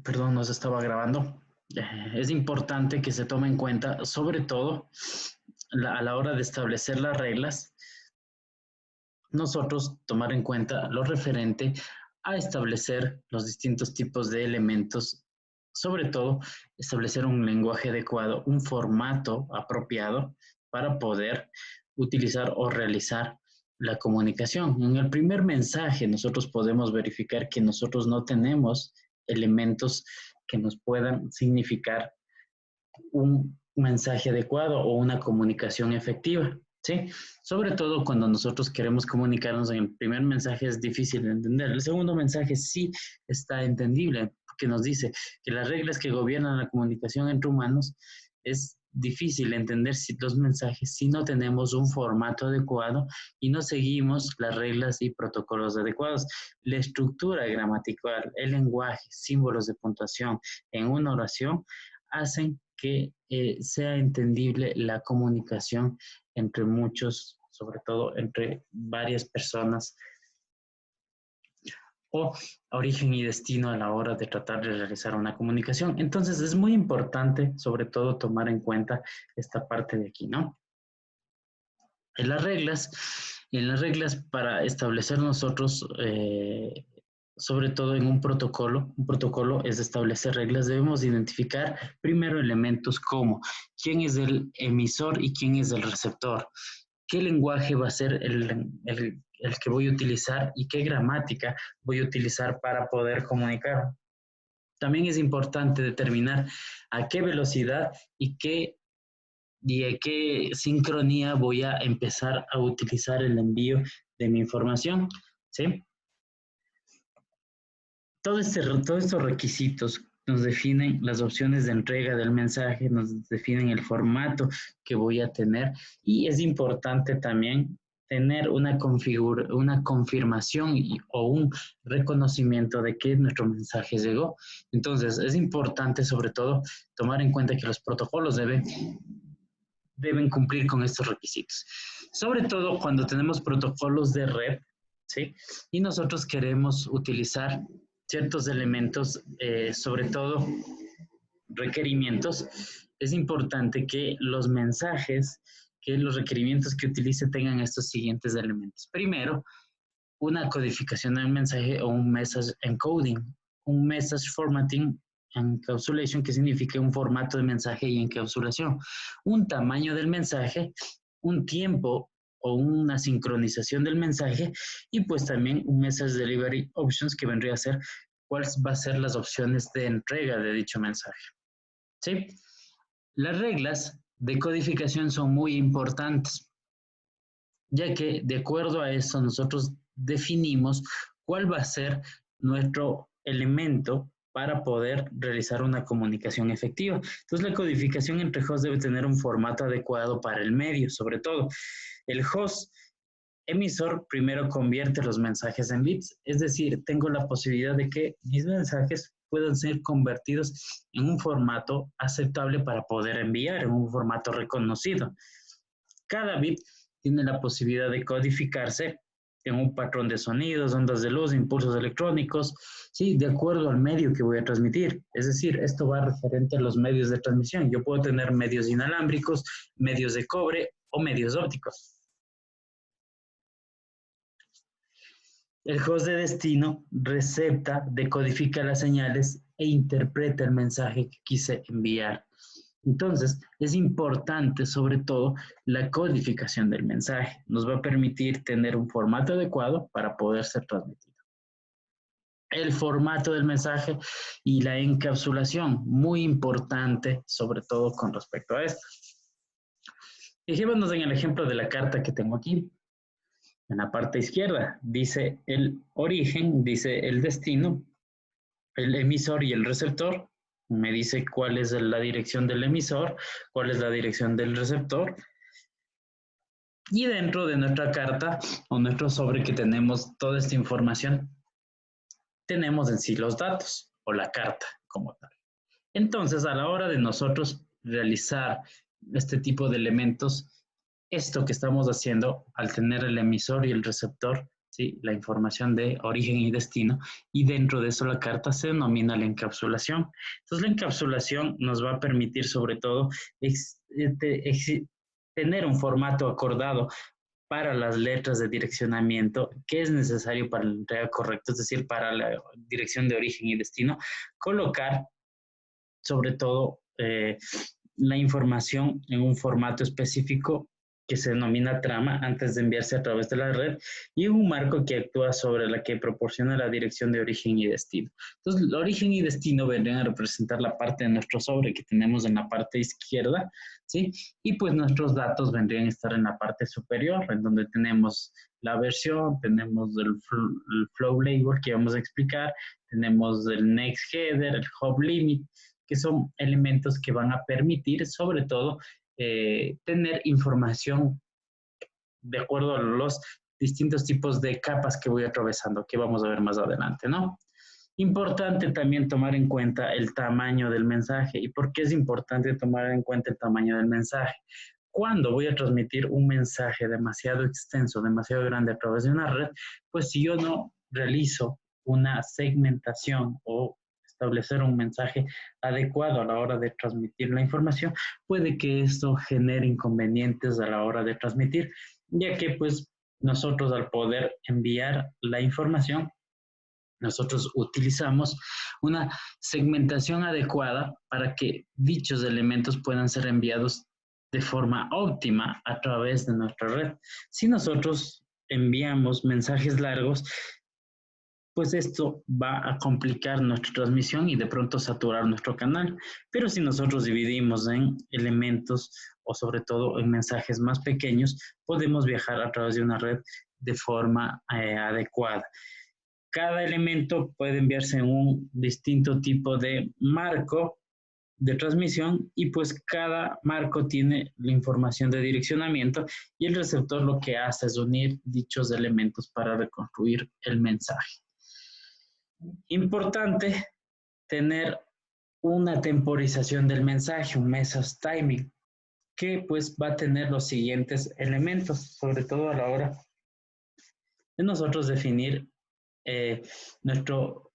perdón, no se estaba grabando. Es importante que se tome en cuenta, sobre todo a la hora de establecer las reglas, nosotros tomar en cuenta lo referente a establecer los distintos tipos de elementos, sobre todo establecer un lenguaje adecuado, un formato apropiado para poder utilizar o realizar la comunicación. En el primer mensaje nosotros podemos verificar que nosotros no tenemos elementos que nos puedan significar un mensaje adecuado o una comunicación efectiva, ¿sí? Sobre todo cuando nosotros queremos comunicarnos en el primer mensaje es difícil de entender. El segundo mensaje sí está entendible, porque nos dice que las reglas que gobiernan la comunicación entre humanos es difícil entender si los mensajes si no tenemos un formato adecuado y no seguimos las reglas y protocolos adecuados. La estructura gramatical, el lenguaje, símbolos de puntuación en una oración hacen que sea entendible la comunicación entre muchos, sobre todo entre varias personas, o origen y destino a la hora de tratar de realizar una comunicación. Entonces es muy importante, sobre todo, tomar en cuenta esta parte de aquí, ¿no? En las reglas para establecer nosotros, sobre todo en un protocolo es establecer reglas, debemos identificar primero elementos como quién es el emisor y quién es el receptor, qué lenguaje va a ser el que voy a utilizar y qué gramática voy a utilizar para poder comunicar. También es importante determinar a qué velocidad y a qué sincronía voy a empezar a utilizar el envío de mi información, ¿sí? Todos estos requisitos nos definen las opciones de entrega del mensaje, nos definen el formato que voy a tener y es importante también tener una confirmación o un reconocimiento de que nuestro mensaje llegó. Entonces, es importante sobre todo tomar en cuenta que los protocolos deben cumplir con estos requisitos. Sobre todo cuando tenemos protocolos de red, ¿sí? Y nosotros queremos utilizar ciertos elementos, sobre todo requerimientos, es importante que los mensajes, que los requerimientos que utilice tengan estos siguientes elementos. Primero, una codificación del mensaje o un message encoding, un message formatting encapsulation, que significa un formato de mensaje y encapsulación, un tamaño del mensaje, un tiempo o una sincronización del mensaje y pues también un message delivery options que vendría a ser cuáles van a ser las opciones de entrega de dicho mensaje. ¿Sí? Las reglas de codificación son muy importantes, ya que de acuerdo a eso nosotros definimos cuál va a ser nuestro elemento para poder realizar una comunicación efectiva. Entonces, la codificación entre hosts debe tener un formato adecuado para el medio, sobre todo. El host emisor primero convierte los mensajes en bits, es decir, tengo la posibilidad de que mis mensajes puedan ser convertidos en un formato aceptable para poder enviar, en un formato reconocido. Cada bit tiene la posibilidad de codificarse en un patrón de sonidos, ondas de luz, impulsos electrónicos, sí, de acuerdo al medio que voy a transmitir. Es decir, esto va referente a los medios de transmisión. Yo puedo tener medios inalámbricos, medios de cobre o medios ópticos. El host de destino recepta, decodifica las señales e interpreta el mensaje que quise enviar. Entonces, es importante, sobre todo, la codificación del mensaje. Nos va a permitir tener un formato adecuado para poder ser transmitido. El formato del mensaje y la encapsulación, muy importante, sobre todo con respecto a esto. Fijémonos en el ejemplo de la carta que tengo aquí. En la parte izquierda dice el origen, dice el destino, el emisor y el receptor. Me dice cuál es la dirección del emisor, cuál es la dirección del receptor. Y dentro de nuestra carta o nuestro sobre que tenemos toda esta información, tenemos en sí los datos o la carta como tal. Entonces, a la hora de nosotros realizar este tipo de elementos, esto que estamos haciendo al tener el emisor y el receptor ¿sí? La información de origen y destino, y dentro de eso la carta se denomina la encapsulación. Entonces la encapsulación nos va a permitir sobre todo tener un formato acordado para las letras de direccionamiento que es necesario para el entrega correcto, es decir, para la dirección de origen y destino, colocar sobre todo la información en un formato específico que se denomina trama antes de enviarse a través de la red y un marco que actúa sobre la que proporciona la dirección de origen y destino. Entonces, el origen y destino vendrían a representar la parte de nuestro sobre que tenemos en la parte izquierda, ¿sí? Y pues nuestros datos vendrían a estar en la parte superior, en donde tenemos la versión, tenemos el flow label que vamos a explicar, tenemos el next header, el hop limit, que son elementos que van a permitir, sobre todo, tener información de acuerdo a los distintos tipos de capas que voy atravesando, que vamos a ver más adelante, ¿no? Importante también tomar en cuenta el tamaño del mensaje. ¿Y por qué es importante tomar en cuenta el tamaño del mensaje? Cuando voy a transmitir un mensaje demasiado extenso, demasiado grande a través de una red, pues si yo no realizo una segmentación o establecer un mensaje adecuado a la hora de transmitir la información, puede que esto genere inconvenientes a la hora de transmitir, ya que pues nosotros al poder enviar la información, nosotros utilizamos una segmentación adecuada para que dichos elementos puedan ser enviados de forma óptima a través de nuestra red. Si nosotros enviamos mensajes largos, pues esto va a complicar nuestra transmisión y de pronto saturar nuestro canal. Pero si nosotros dividimos en elementos o sobre todo en mensajes más pequeños, podemos viajar a través de una red de forma adecuada. Cada elemento puede enviarse en un distinto tipo de marco de transmisión y pues cada marco tiene la información de direccionamiento y el receptor lo que hace es unir dichos elementos para reconstruir el mensaje. Importante tener una temporización del mensaje, un message timing, que pues va a tener los siguientes elementos, sobre todo a la hora de nosotros definir nuestro,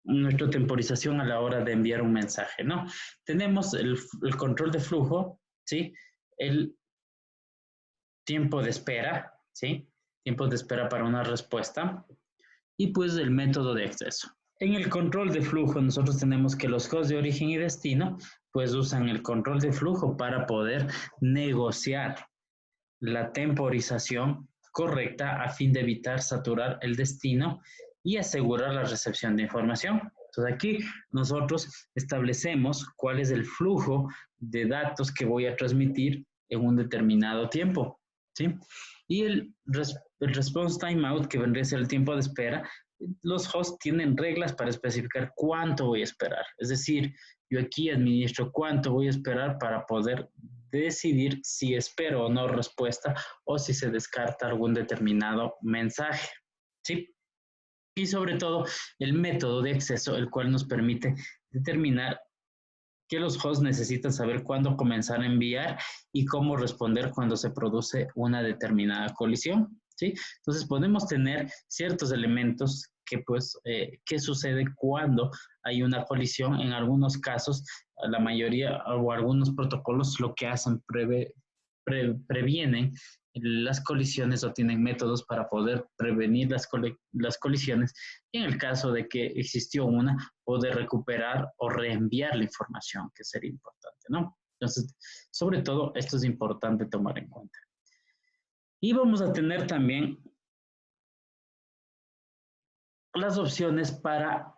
nuestra temporización a la hora de enviar un mensaje, ¿no? Tenemos el control de flujo, ¿sí? El tiempo de espera, ¿sí? Tiempo de espera para una respuesta y pues el método de acceso. En el control de flujo nosotros tenemos que los hosts de origen y destino pues usan el control de flujo para poder negociar la temporización correcta a fin de evitar saturar el destino y asegurar la recepción de información. Entonces aquí nosotros establecemos cuál es el flujo de datos que voy a transmitir en un determinado tiempo, ¿sí? Y el response timeout, que vendría a ser el tiempo de espera, los hosts tienen reglas para especificar cuánto voy a esperar. Es decir, yo aquí administro cuánto voy a esperar para poder decidir si espero o no respuesta o si se descarta algún determinado mensaje, ¿sí? Y sobre todo el método de acceso, el cual nos permite determinar que los hosts necesitan saber cuándo comenzar a enviar y cómo responder cuando se produce una determinada colisión, ¿sí? Entonces podemos tener ciertos elementos que pues, ¿qué sucede cuando hay una colisión? En algunos casos, la mayoría o algunos protocolos lo que hacen previenen las colisiones o tienen métodos para poder prevenir las colisiones. Y en el caso de que existió una, poder recuperar o reenviar la información, que sería importante, ¿no? Entonces, sobre todo, esto es importante tomar en cuenta. Y vamos a tener también las opciones para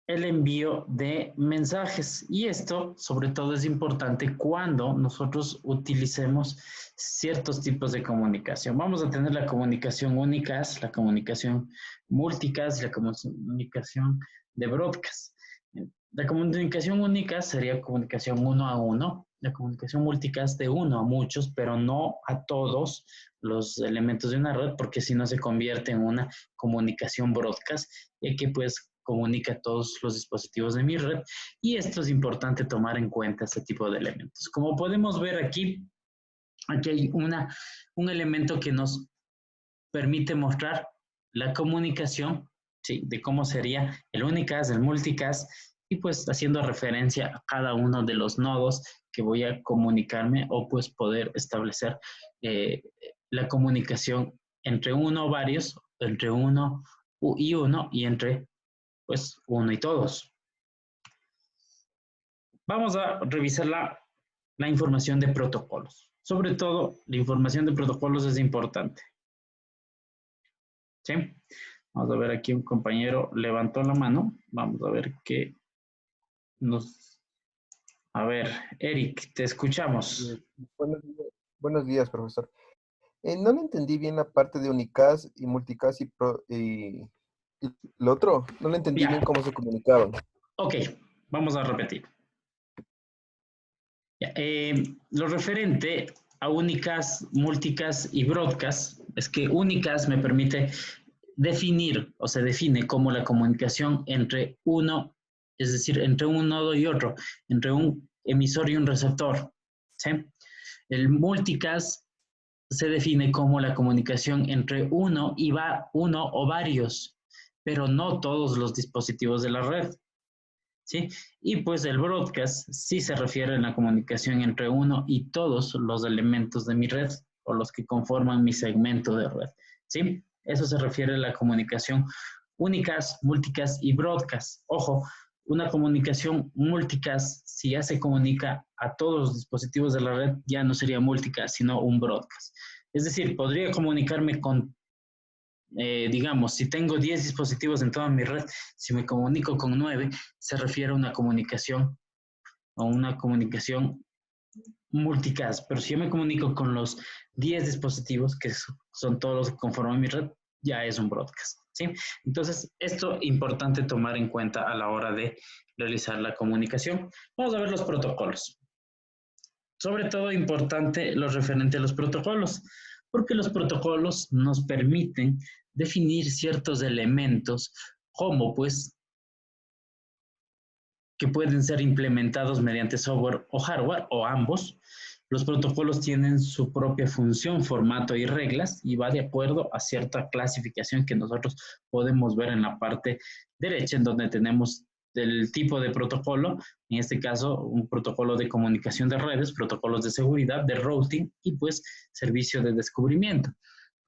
el envío de mensajes. Y esto, sobre todo, es importante cuando nosotros utilicemos ciertos tipos de comunicación. Vamos a tener la comunicación unicast, la comunicación multicast y la comunicación de broadcast. La comunicación unicast sería comunicación uno a uno. La comunicación multicast de uno a muchos, pero no a todos los elementos de una red, porque si no se convierte en una comunicación broadcast, y que pues comunica a todos los dispositivos de mi red, y esto es importante tomar en cuenta este tipo de elementos. Como podemos ver aquí hay un elemento que nos permite mostrar la comunicación, ¿sí? De cómo sería el unicast, el multicast, y pues haciendo referencia a cada uno de los nodos que voy a comunicarme o pues poder establecer eh, la comunicación entre uno o varios, entre uno y entre pues uno y todos. Vamos a revisar la información de protocolos. Sobre todo, la información de protocolos es importante. ¿Sí? Vamos a ver aquí un compañero levantó la mano. Vamos a ver qué nos... A ver, Eric, te escuchamos. Buenos días, profesor. No le entendí bien la parte de unicast y multicast y lo otro. No le entendí Ya, bien cómo se comunicaban. ok, vamos a repetir. Ya, lo referente a unicast, multicast y broadcast es que unicast me permite definir o se define como la comunicación entre uno, es decir, entre un nodo y otro, entre un emisor y un receptor. ¿Sí? El multicast se define como la comunicación entre uno o varios, pero no todos los dispositivos de la red. ¿Sí? Y pues el broadcast sí se refiere a la comunicación entre uno y todos los elementos de mi red o los que conforman mi segmento de red. ¿Sí? Eso se refiere a la comunicación unicast, multicast y broadcast. Ojo, una comunicación multicast, si ya se comunica a todos los dispositivos de la red, ya no sería multicast, sino un broadcast. Es decir, podría comunicarme con digamos, si tengo 10 dispositivos en toda mi red, si me comunico con 9, se refiere a una comunicación multicast. Pero si yo me comunico con los 10 dispositivos, que son todos los que conforman mi red, ya es un broadcast. ¿Sí? Entonces, esto es importante tomar en cuenta a la hora de realizar la comunicación. Vamos a ver los protocolos. Sobre todo importante lo referente a los protocolos, porque los protocolos nos permiten definir ciertos elementos como pues que pueden ser implementados mediante software o hardware o ambos. Los protocolos tienen su propia función, formato y reglas y va de acuerdo a cierta clasificación que nosotros podemos ver en la parte derecha, en donde tenemos el tipo de protocolo, en este caso un protocolo de comunicación de redes, protocolos de seguridad, de routing y pues servicio de descubrimiento.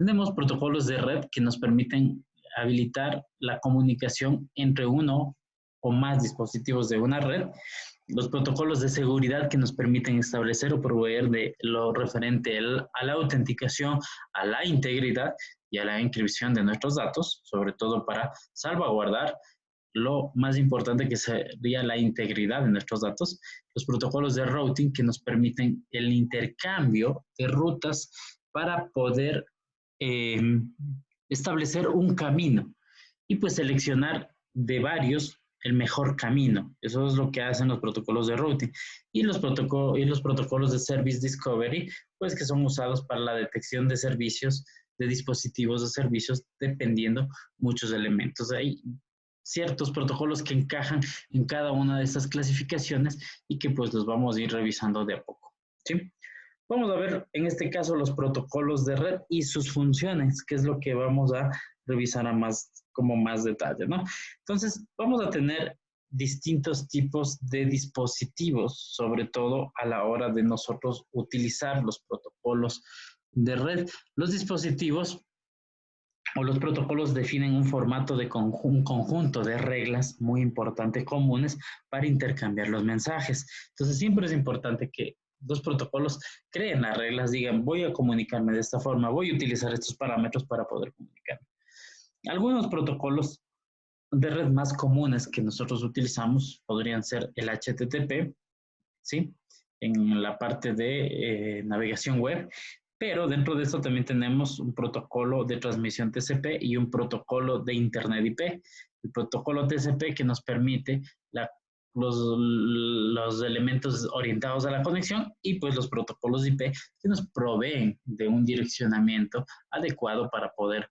Tenemos protocolos de red que nos permiten habilitar la comunicación entre uno o más dispositivos de una red, los protocolos de seguridad que nos permiten establecer o proveer de lo referente a la autenticación, a la integridad y a la encripción de nuestros datos, sobre todo para salvaguardar lo más importante que sería la integridad de nuestros datos, los protocolos de routing que nos permiten el intercambio de rutas para poder eh, establecer un camino y pues seleccionar de varios el mejor camino. Eso es lo que hacen los protocolos de routing. Y los protocolos de Service Discovery, pues que son usados para la detección de servicios, de dispositivos de servicios, dependiendo muchos elementos. Hay ciertos protocolos que encajan en cada una de estas clasificaciones y que pues los vamos a ir revisando de a poco. ¿Sí? Vamos a ver en este caso los protocolos de red y sus funciones, que es lo que vamos a revisar a más detalle, ¿no? Entonces, vamos a tener distintos tipos de dispositivos, sobre todo a la hora de nosotros utilizar los protocolos de red. Los dispositivos o los protocolos definen un formato de un conjunto de reglas muy importantes comunes para intercambiar los mensajes. Entonces, siempre es importante que los protocolos creen las reglas, digan, voy a comunicarme de esta forma, voy a utilizar estos parámetros para poder comunicarme. Algunos protocolos de red más comunes que nosotros utilizamos podrían ser el HTTP, ¿sí? En la parte de navegación web, pero dentro de esto también tenemos un protocolo de transmisión TCP y un protocolo de Internet IP. El protocolo TCP que nos permite los elementos orientados a la conexión y pues los protocolos IP que nos proveen de un direccionamiento adecuado para poder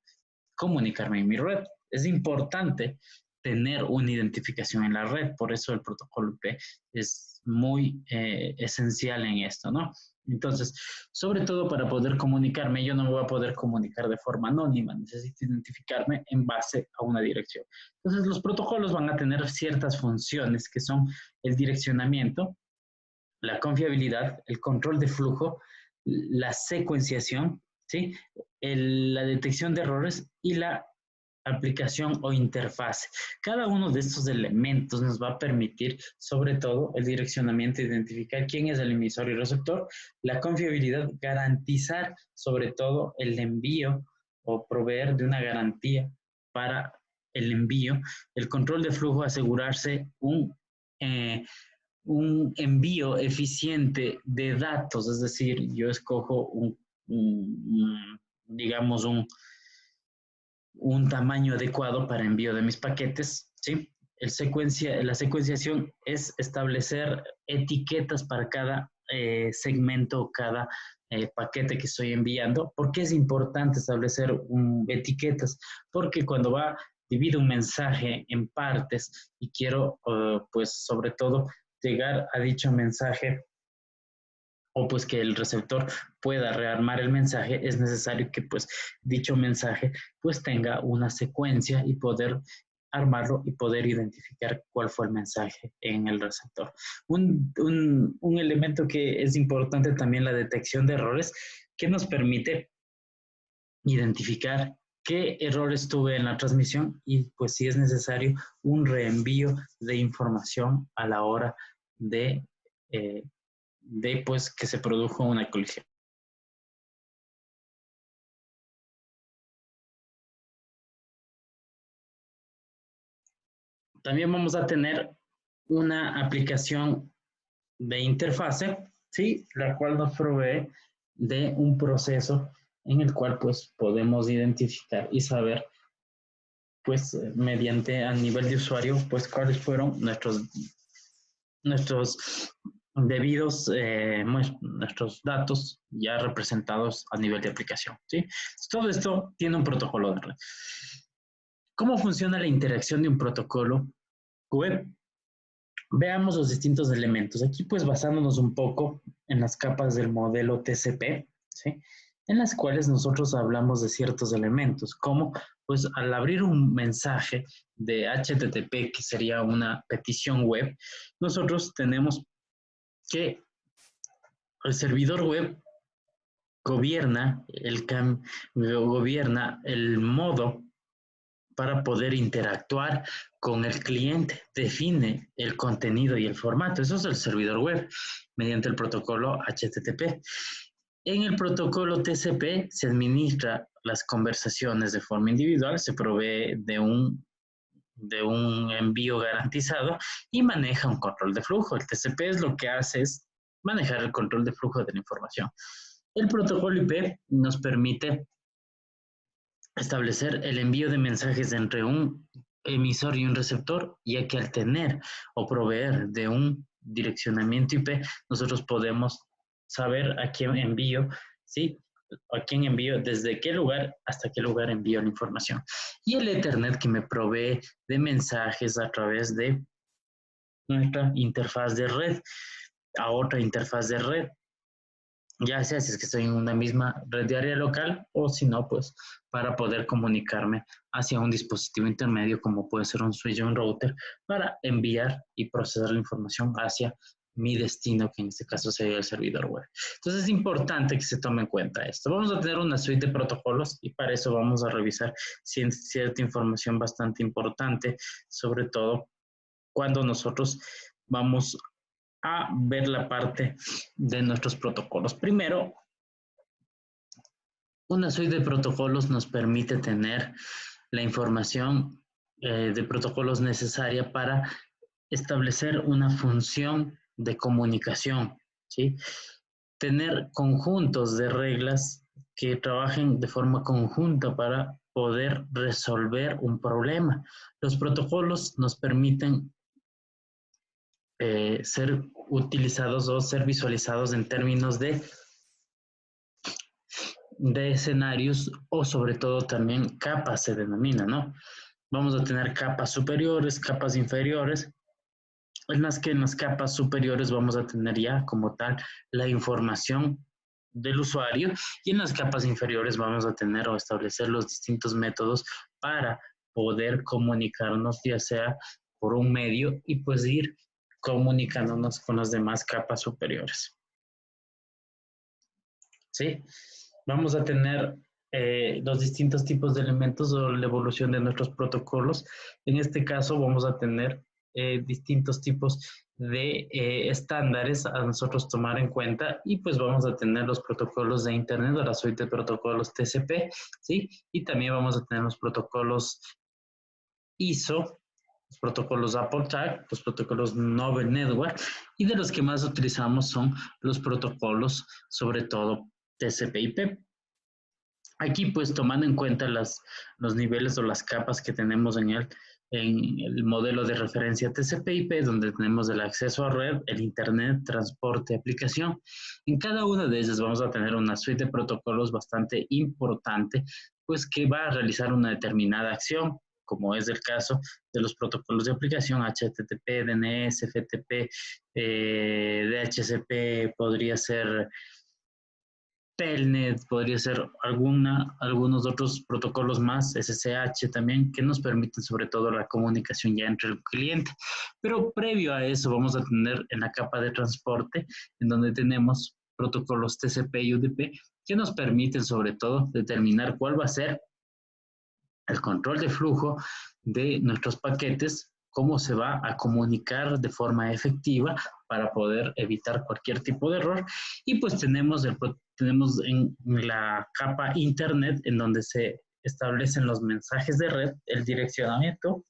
comunicarme en mi red. Es importante tener una identificación en la red, por eso el protocolo IP es muy esencial en esto, ¿no? Entonces, sobre todo para poder comunicarme, yo no me voy a poder comunicar de forma anónima, necesito identificarme en base a una dirección. Entonces, los protocolos van a tener ciertas funciones que son el direccionamiento, la confiabilidad, el control de flujo, la secuenciación, ¿sí? La detección de errores y la aplicación o interfase. Cada uno de estos elementos nos va a permitir, sobre todo, el direccionamiento, identificar quién es el emisor y receptor, la confiabilidad, garantizar, sobre todo, el envío o proveer de una garantía para el envío, el control de flujo, asegurarse un envío eficiente de datos, es decir, yo escojo digamos, un tamaño adecuado para envío de mis paquetes, ¿sí? La secuenciación es establecer etiquetas para cada segmento, cada paquete que estoy enviando. ¿Por qué es importante establecer etiquetas? Porque cuando divido un mensaje en partes y quiero, pues, sobre todo, llegar a dicho mensaje o pues que el receptor pueda rearmar el mensaje, es necesario que pues dicho mensaje pues tenga una secuencia y poder armarlo y poder identificar cuál fue el mensaje en el receptor. Un elemento que es importante también, la detección de errores, que nos permite identificar qué errores tuve en la transmisión y pues si es necesario un reenvío de información a la hora eh, de pues que se produjo una colisión. También vamos a tener una aplicación de interfase, ¿sí? La cual nos provee de un proceso en el cual pues podemos identificar y saber pues mediante a nivel de usuario pues cuáles fueron nuestros debidos, nuestros datos ya representados a nivel de aplicación, ¿sí? Todo esto tiene un protocolo de red. ¿Cómo funciona la interacción de un protocolo web? Veamos los distintos elementos. Aquí pues basándonos un poco en las capas del modelo TCP, ¿sí? En las cuales nosotros hablamos de ciertos elementos, como pues al abrir un mensaje de HTTP, que sería una petición web, nosotros tenemos que el servidor web gobierna el modo para poder interactuar con el cliente, define el contenido y el formato. Eso es el servidor web mediante el protocolo HTTP. En el protocolo TCP se administra las conversaciones de forma individual, se provee de un envío garantizado y maneja un control de flujo. El TCP es lo que hace es manejar el control de flujo de la información. El protocolo IP nos permite establecer el envío de mensajes entre un emisor y un receptor, ya que al tener o proveer de un direccionamiento IP, nosotros podemos saber a quién envío, ¿sí? A quién envío, desde qué lugar hasta qué lugar envío la información. Y el Ethernet que me provee de mensajes a través de nuestra interfaz de red a otra interfaz de red, ya sea si es que estoy en una misma red de área local o si no, pues para poder comunicarme hacia un dispositivo intermedio como puede ser un switch o un router para enviar y procesar la información hacia mi destino, que en este caso sería el servidor web. Entonces es importante que se tome en cuenta esto. Vamos a tener una suite de protocolos y para eso vamos a revisar cierta información bastante importante, sobre todo cuando nosotros vamos a ver la parte de nuestros protocolos. Primero, una suite de protocolos nos permite tener la información de protocolos necesaria para establecer una función de comunicación, ¿sí? Tener conjuntos de reglas que trabajen de forma conjunta para poder resolver un problema. Los protocolos nos permiten ser utilizados o ser visualizados en términos de escenarios o sobre todo también capas se denomina, ¿no? Vamos a tener capas superiores, capas inferiores. en las que en las capas superiores vamos a tener ya como tal la información del usuario y en las capas inferiores vamos a tener o establecer los distintos métodos para poder comunicarnos ya sea por un medio y pues ir comunicándonos con las demás capas superiores. ¿Sí? Vamos a tener los distintos tipos de elementos o la evolución de nuestros protocolos. En este caso vamos a tener distintos tipos de estándares a nosotros tomar en cuenta y pues vamos a tener los protocolos de Internet o la suite de protocolos TCP, ¿sí? Y también vamos a tener los protocolos ISO, los protocolos AppleTag, los protocolos Novel Network y de los que más utilizamos son los protocolos, sobre todo TCP/IP. Aquí, pues, tomando en cuenta los niveles o las capas que tenemos en el modelo de referencia TCP/IP, donde tenemos el acceso a red, el Internet, transporte, aplicación. En cada una de ellas vamos a tener una suite de protocolos bastante importante, pues, que va a realizar una determinada acción, como es el caso de los protocolos de aplicación, HTTP, DNS, FTP, DHCP, podría ser Telnet, podría ser algunos otros protocolos más, SSH también, que nos permiten sobre todo la comunicación ya entre el cliente. Pero previo a eso vamos a tener en la capa de transporte, en donde tenemos protocolos TCP y UDP, que nos permiten sobre todo determinar cuál va a ser el control de flujo de nuestros paquetes, cómo se va a comunicar de forma efectiva para poder evitar cualquier tipo de error. Y pues tenemos en la capa Internet, en donde se establecen los mensajes de red, el direccionamiento,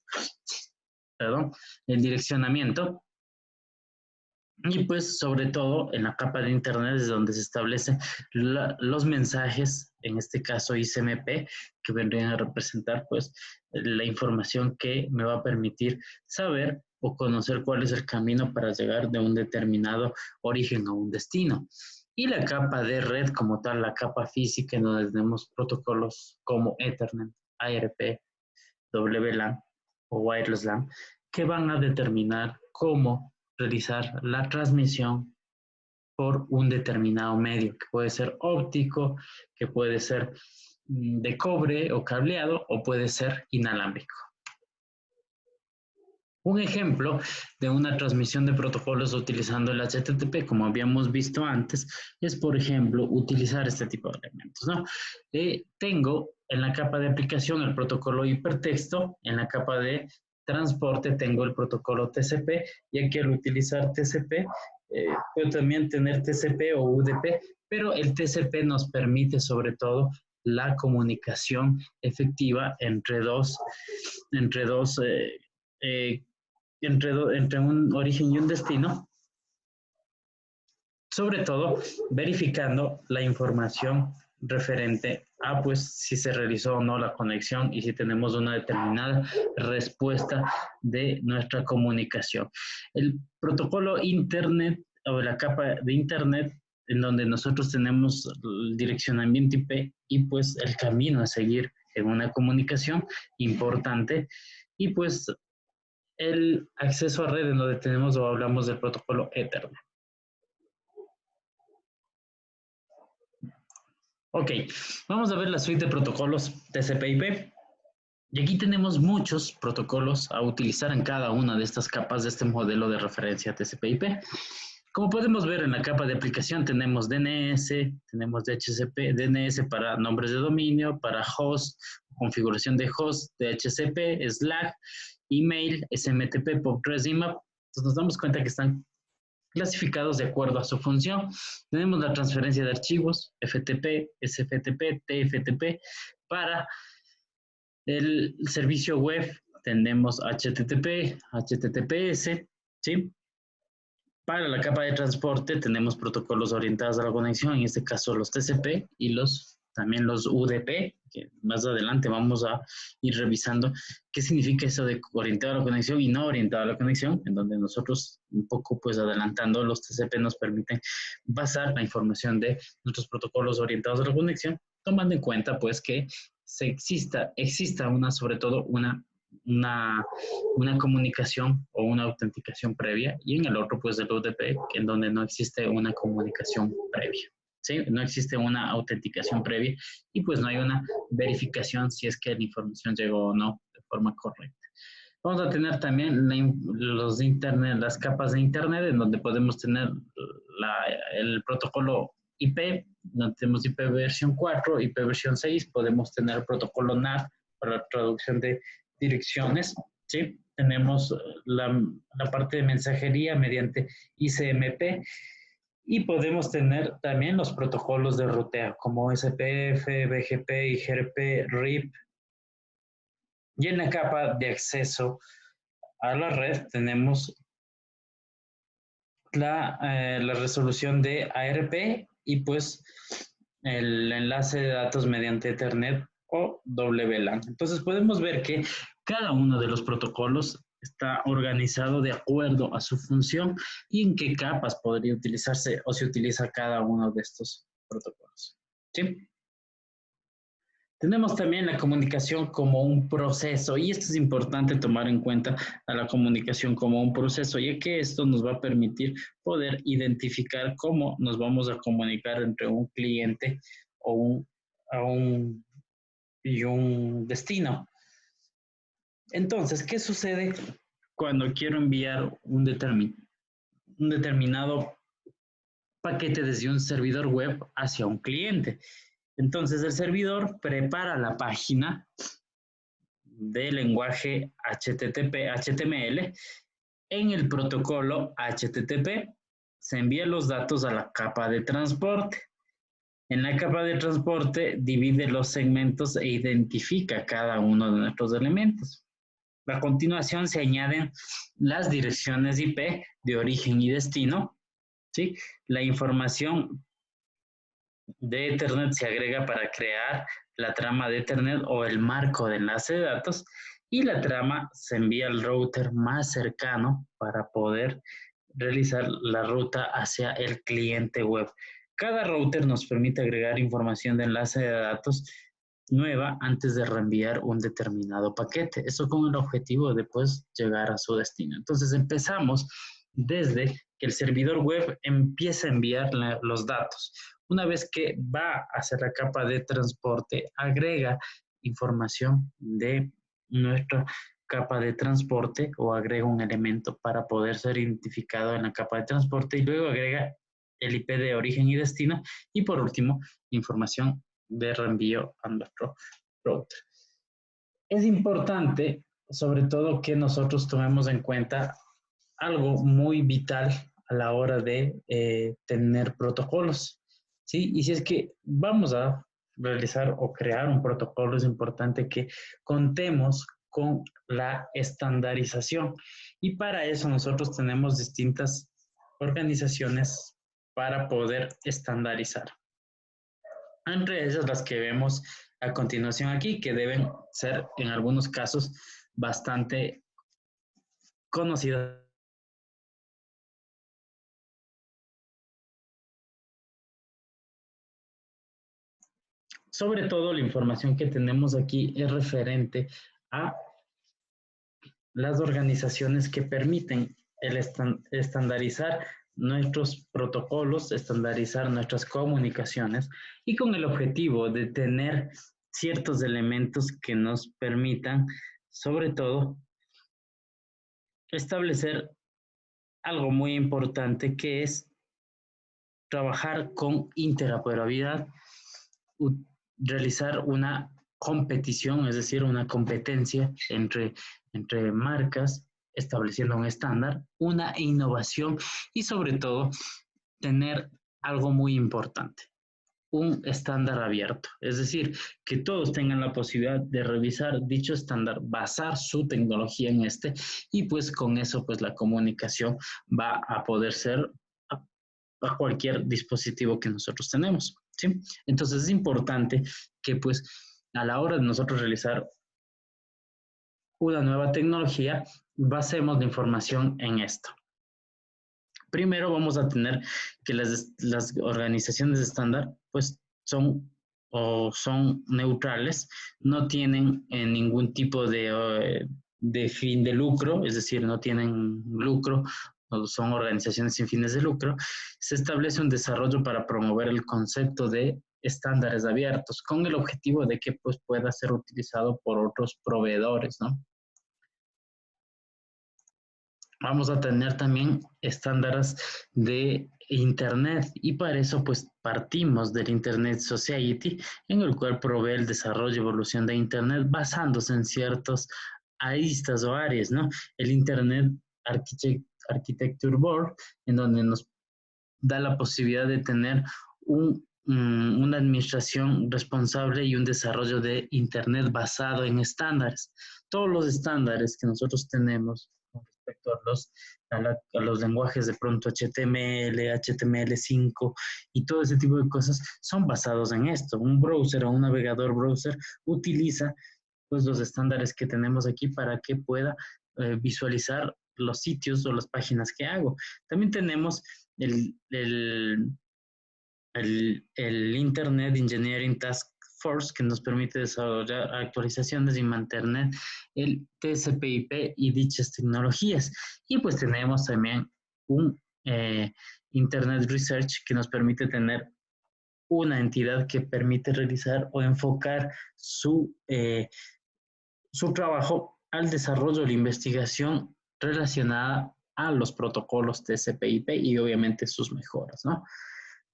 y pues sobre todo en la capa de Internet es donde se establecen los mensajes, en este caso ICMP, que vendrían a representar pues la información que me va a permitir saber o conocer cuál es el camino para llegar de un determinado origen a un destino. Y la capa de red como tal, la capa física, en donde tenemos protocolos como Ethernet, ARP, WLAN o Wireless LAN, que van a determinar cómo realizar la transmisión por un determinado medio, que puede ser óptico, que puede ser de cobre o cableado, o puede ser inalámbrico. Un ejemplo de una transmisión de protocolos utilizando el HTTP, como habíamos visto antes, es, por ejemplo, utilizar este tipo de elementos, ¿no? Tengo en la capa de aplicación el protocolo hipertexto, en la capa de transporte tengo el protocolo TCP, y aquí al utilizar TCP, puedo también tener TCP o UDP, pero el TCP nos permite sobre todo la comunicación efectiva entre un origen y un destino, sobre todo verificando la información referente a pues si se realizó o no la conexión y si tenemos una determinada respuesta de nuestra comunicación. El protocolo Internet o la capa de Internet, en donde nosotros tenemos el direccionamiento IP y pues el camino a seguir en una comunicación importante, y pues el acceso a red, en donde tenemos o hablamos del protocolo Ethernet. Ok, vamos a ver la suite de protocolos TCP/IP. Y aquí tenemos muchos protocolos a utilizar en cada una de estas capas de este modelo de referencia TCP/IP. Como podemos ver en la capa de aplicación tenemos DNS, tenemos DHCP, DNS para nombres de dominio, para host, configuración de host, DHCP, Slack, email, SMTP, POP3, IMAP. Entonces nos damos cuenta que están clasificados de acuerdo a su función. Tenemos la transferencia de archivos, FTP, SFTP, TFTP. Para el servicio web tenemos HTTP, HTTPS, ¿sí? Para la capa de transporte tenemos protocolos orientados a la conexión, en este caso los TCP y también los UDP, que más adelante vamos a ir revisando qué significa eso de orientado a la conexión y no orientado a la conexión, en donde nosotros un poco pues adelantando los TCP nos permiten basar la información de nuestros protocolos orientados a la conexión, tomando en cuenta pues que exista sobre todo un una comunicación o una autenticación previa, y en el otro, pues, el UDP, en donde no existe una comunicación previa. ¿Sí? No existe una autenticación previa y pues no hay una verificación si es que la información llegó o no de forma correcta. Vamos a tener también las capas de Internet, en donde podemos tener el protocolo IP, donde tenemos IP versión 4, IP versión 6, podemos tener el protocolo NAT para la traducción de direcciones, ¿sí? Tenemos la parte de mensajería mediante ICMP, y podemos tener también los protocolos de ruteo, como SPF, BGP, IGRP, RIP. Y en la capa de acceso a la red tenemos la resolución de ARP y pues el enlace de datos mediante Ethernet o WLAN. Entonces podemos ver que cada uno de los protocolos está organizado de acuerdo a su función y en qué capas podría utilizarse o se utiliza cada uno de estos protocolos. ¿Sí? Tenemos también la comunicación como un proceso, y esto es importante tomar en cuenta a la comunicación como un proceso, ya que esto nos va a permitir poder identificar cómo nos vamos a comunicar entre un cliente o y un destino. Entonces, ¿qué sucede cuando quiero enviar un determinado paquete desde un servidor web hacia un cliente? Entonces, el servidor prepara la página de lenguaje HTML. En el protocolo HTTP se envían los datos a la capa de transporte. En la capa de transporte divide los segmentos e identifica cada uno de nuestros elementos. A continuación se añaden las direcciones IP de origen y destino, ¿sí? La información de Ethernet se agrega para crear la trama de Ethernet o el marco de enlace de datos, y la trama se envía al router más cercano para poder realizar la ruta hacia el cliente web. Cada router nos permite agregar información de enlace de datos nueva antes de reenviar un determinado paquete. Eso con el objetivo de pues llegar a su destino. Entonces empezamos desde que el servidor web empieza a enviar los datos. Una vez que va hacia la capa de transporte, agrega información de nuestra capa de transporte o agrega un elemento para poder ser identificado en la capa de transporte, y luego agrega el IP de origen y destino, y por último, información de reenvío a nuestro router. Es importante, sobre todo, que nosotros tomemos en cuenta algo muy vital a la hora de tener protocolos, ¿sí? Y si es que vamos a realizar o crear un protocolo, es importante que contemos con la estandarización. Y para eso nosotros tenemos distintas organizaciones para poder estandarizar. Entre ellas las que vemos a continuación aquí, que deben ser en algunos casos bastante conocidas. Sobre todo la información que tenemos aquí es referente a las organizaciones que permiten estandarizar nuestros protocolos, estandarizar nuestras comunicaciones, y con el objetivo de tener ciertos elementos que nos permitan, sobre todo, establecer algo muy importante, que es trabajar con interoperabilidad, realizar una competición, es decir, una competencia entre marcas, estableciendo un estándar, una innovación y sobre todo tener algo muy importante, un estándar abierto, es decir, que todos tengan la posibilidad de revisar dicho estándar, basar su tecnología en este, y pues con eso pues la comunicación va a poder ser a cualquier dispositivo que nosotros tenemos, ¿sí? Entonces es importante que pues a la hora de nosotros realizar una nueva tecnología, basemos la información en esto. Primero vamos a tener que las organizaciones de estándar pues son neutrales, no tienen ningún tipo de de fin de lucro, es decir, no tienen lucro, o son organizaciones sin fines de lucro, se establece un desarrollo para promover el concepto de estándares abiertos con el objetivo de que pues, pueda ser utilizado por otros proveedores, ¿no? Vamos a tener también estándares de Internet y para eso pues partimos del Internet Society en el cual provee el desarrollo y evolución de Internet basándose en ciertos aristas o áreas, ¿no? El Internet Architecture Board en donde nos da la posibilidad de tener una administración responsable y un desarrollo de Internet basado en estándares. Todos los estándares que nosotros tenemos con respecto a los lenguajes de pronto HTML, HTML5 y todo ese tipo de cosas son basados en esto. Un browser o un navegador browser utiliza pues los estándares que tenemos aquí para que pueda visualizar los sitios o las páginas que hago. También tenemos el, el, el Internet Engineering Task Force que nos permite desarrollar actualizaciones y mantener el TCP/IP y dichas tecnologías. Y pues tenemos también un Internet Research que nos permite tener una entidad que permite realizar o enfocar su trabajo al desarrollo de la investigación relacionada a los protocolos TCP/IP y obviamente sus mejoras, ¿no?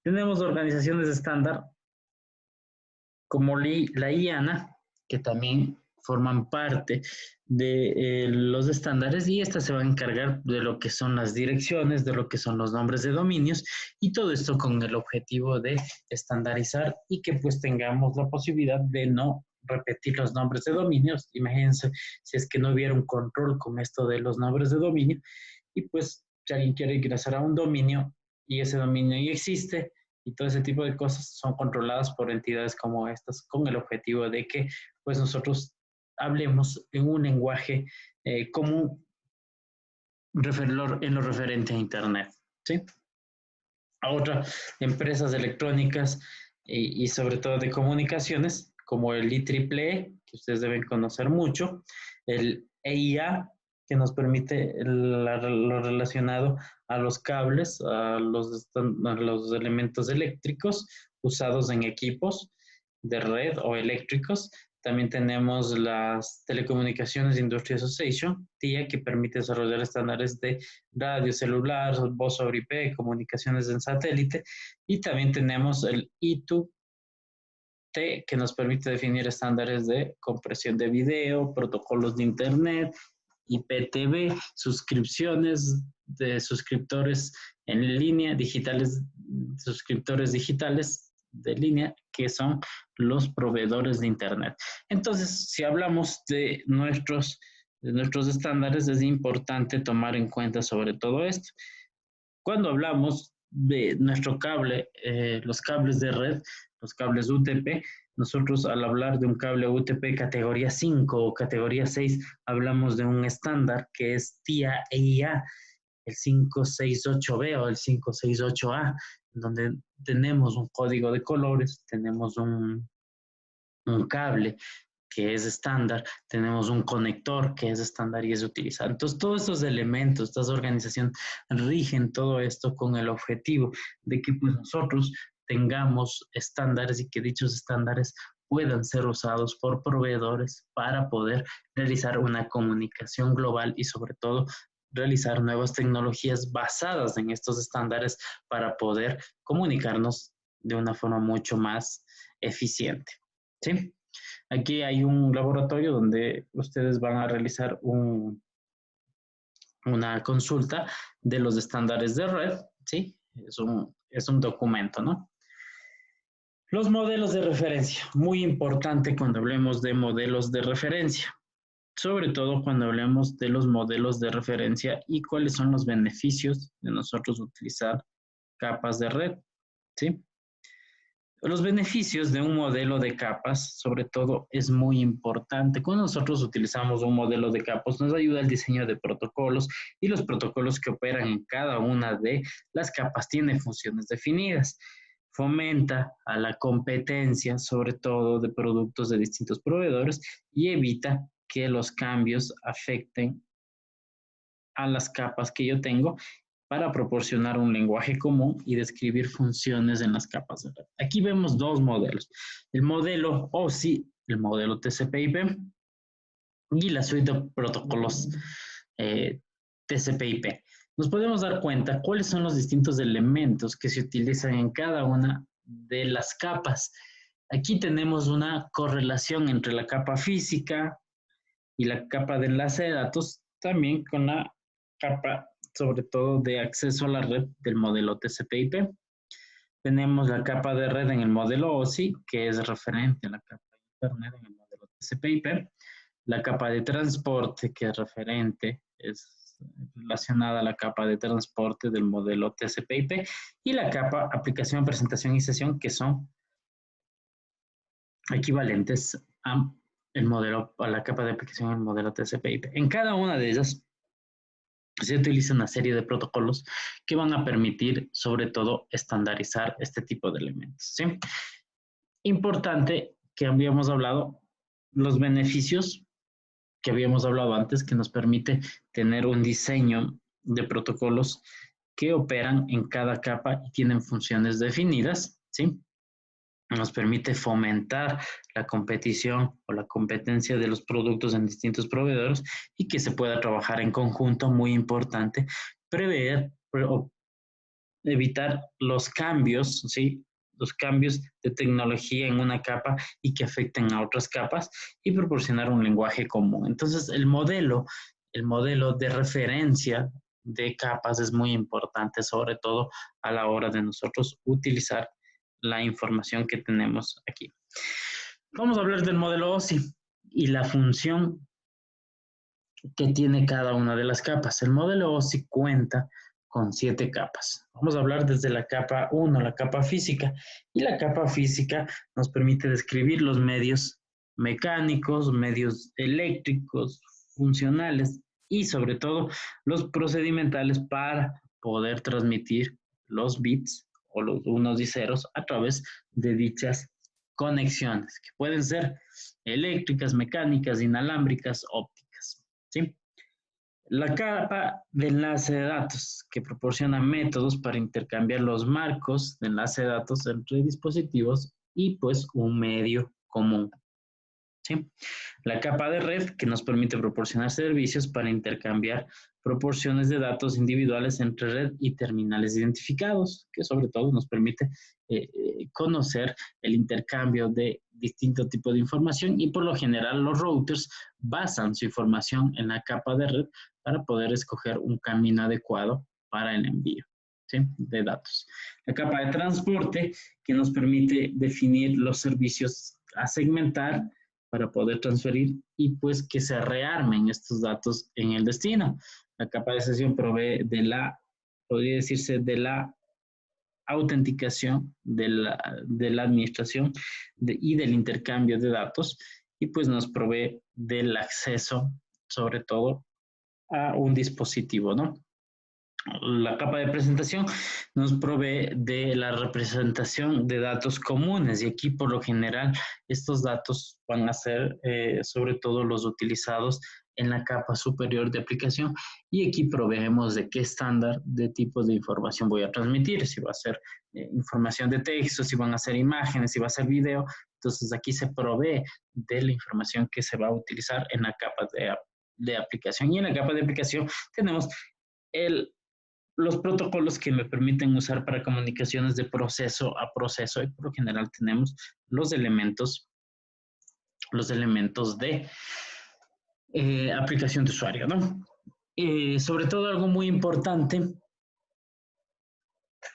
Tenemos organizaciones de estándar como la IANA, que también forman parte de los estándares y esta se va a encargar de lo que son las direcciones, de lo que son los nombres de dominios y todo esto con el objetivo de estandarizar y que pues tengamos la posibilidad de no repetir los nombres de dominios. Imagínense si es que no hubiera un control con esto de los nombres de dominio y pues si alguien quiere ingresar a un dominio y ese dominio ya existe y todo ese tipo de cosas son controladas por entidades como estas con el objetivo de que pues nosotros hablemos en un lenguaje común en lo referente a Internet, ¿sí? A otras empresas electrónicas y sobre todo de comunicaciones, como el IEEE, que ustedes deben conocer mucho, el EIA, que nos permite lo relacionado a los cables, a los elementos eléctricos usados en equipos de red o eléctricos. También tenemos las Telecomunicaciones Industry Association, TIA, que permite desarrollar estándares de radio celular, voz sobre IP, comunicaciones en satélite. Y también tenemos el I2T, que nos permite definir estándares de compresión de video, protocolos de Internet, IPTV, suscripciones de suscriptores en línea, digitales, suscriptores digitales de línea, que son los proveedores de Internet. Entonces, si hablamos de nuestros estándares, es importante tomar en cuenta sobre todo esto. Cuando hablamos de nuestro cable, los cables de red, los cables UTP, nosotros al hablar de un cable UTP categoría 5 o categoría 6, hablamos de un estándar que es TIA-EIA, el 568B o el 568A, donde tenemos un código de colores, tenemos un cable que es estándar, tenemos un conector que es estándar y es utilizado. Entonces, todos estos elementos, estas organizaciones rigen todo esto con el objetivo de que pues, nosotros tengamos estándares y que dichos estándares puedan ser usados por proveedores para poder realizar una comunicación global y sobre todo realizar nuevas tecnologías basadas en estos estándares para poder comunicarnos de una forma mucho más eficiente. ¿Sí? Aquí hay un laboratorio donde ustedes van a realizar una consulta de los estándares de red, ¿sí? Es un documento, ¿no? Los modelos de referencia, muy importante cuando hablemos de modelos de referencia, sobre todo cuando hablemos de los modelos de referencia y cuáles son los beneficios de nosotros utilizar capas de red, ¿sí? Los beneficios de un modelo de capas, sobre todo, es muy importante. Cuando nosotros utilizamos un modelo de capas, nos ayuda el diseño de protocolos y los protocolos que operan en cada una de las capas tienen funciones definidas. Fomenta a la competencia, sobre todo de productos de distintos proveedores, y evita que los cambios afecten a las capas que yo tengo para proporcionar un lenguaje común y describir funciones en las capas de red. Aquí vemos dos modelos, el modelo OSI, el modelo TCP/IP y la suite de protocolos TCP/IP. Nos podemos dar cuenta cuáles son los distintos elementos que se utilizan en cada una de las capas. Aquí tenemos una correlación entre la capa física y la capa de enlace de datos, también con la capa, sobre todo, de acceso a la red del modelo TCP/IP. Tenemos la capa de red en el modelo OSI, que es referente a la capa de Internet en el modelo TCP/IP. La capa de transporte, que es referente, es relacionada a la capa de transporte del modelo TCP/IP. Y la capa aplicación, presentación y sesión, que son equivalentes a la capa de aplicación del modelo TCP/IP. En cada una de ellas se utiliza una serie de protocolos que van a permitir, sobre todo, estandarizar este tipo de elementos, ¿sí? Importante que habíamos hablado, los beneficios que habíamos hablado antes, que nos permite tener un diseño de protocolos que operan en cada capa y tienen funciones definidas, ¿sí? Nos permite fomentar la competición o la competencia de los productos en distintos proveedores y que se pueda trabajar en conjunto, muy importante, prever o evitar los cambios, ¿sí? Los cambios de tecnología en una capa y que afecten a otras capas y proporcionar un lenguaje común. Entonces, el modelo de referencia de capas es muy importante, sobre todo a la hora de nosotros utilizar la información que tenemos aquí. Vamos a hablar del modelo OSI y la función que tiene cada una de las capas. El modelo OSI cuenta con 7 capas. Vamos a hablar desde la capa 1, la capa física. Y la capa física nos permite describir los medios mecánicos, medios eléctricos, funcionales y sobre todo los procedimentales para poder transmitir los bits o los unos y ceros a través de dichas conexiones, que pueden ser eléctricas, mecánicas, inalámbricas, ópticas, ¿sí? La capa de enlace de datos, que proporciona métodos para intercambiar los marcos de enlace de datos entre dispositivos y pues un medio común, ¿sí? La capa de red, que nos permite proporcionar servicios para intercambiar proporciones de datos individuales entre red y terminales identificados, que sobre todo nos permite conocer el intercambio de distintos tipos de información y por lo general los routers basan su información en la capa de red para poder escoger un camino adecuado para el envío, ¿sí?, de datos. La capa de transporte, que nos permite definir los servicios a segmentar para poder transferir y pues que se rearmen estos datos en el destino. La capa de sesión provee de la, podría decirse, de la autenticación de la administración y del intercambio de datos y pues nos provee del acceso, sobre todo, a un dispositivo, ¿no? La capa de presentación nos provee de la representación de datos comunes y aquí por lo general estos datos van a ser sobre todo los utilizados en la capa superior de aplicación y aquí proveemos de qué estándar de tipos de información voy a transmitir, si va a ser información de texto, si van a ser imágenes, si va a ser video, entonces aquí se provee de la información que se va a utilizar en la capa de aplicación y en la capa de aplicación tenemos los protocolos que me permiten usar para comunicaciones de proceso a proceso y por lo general tenemos los elementos de aplicación de usuario, ¿no? Sobre todo algo muy importante,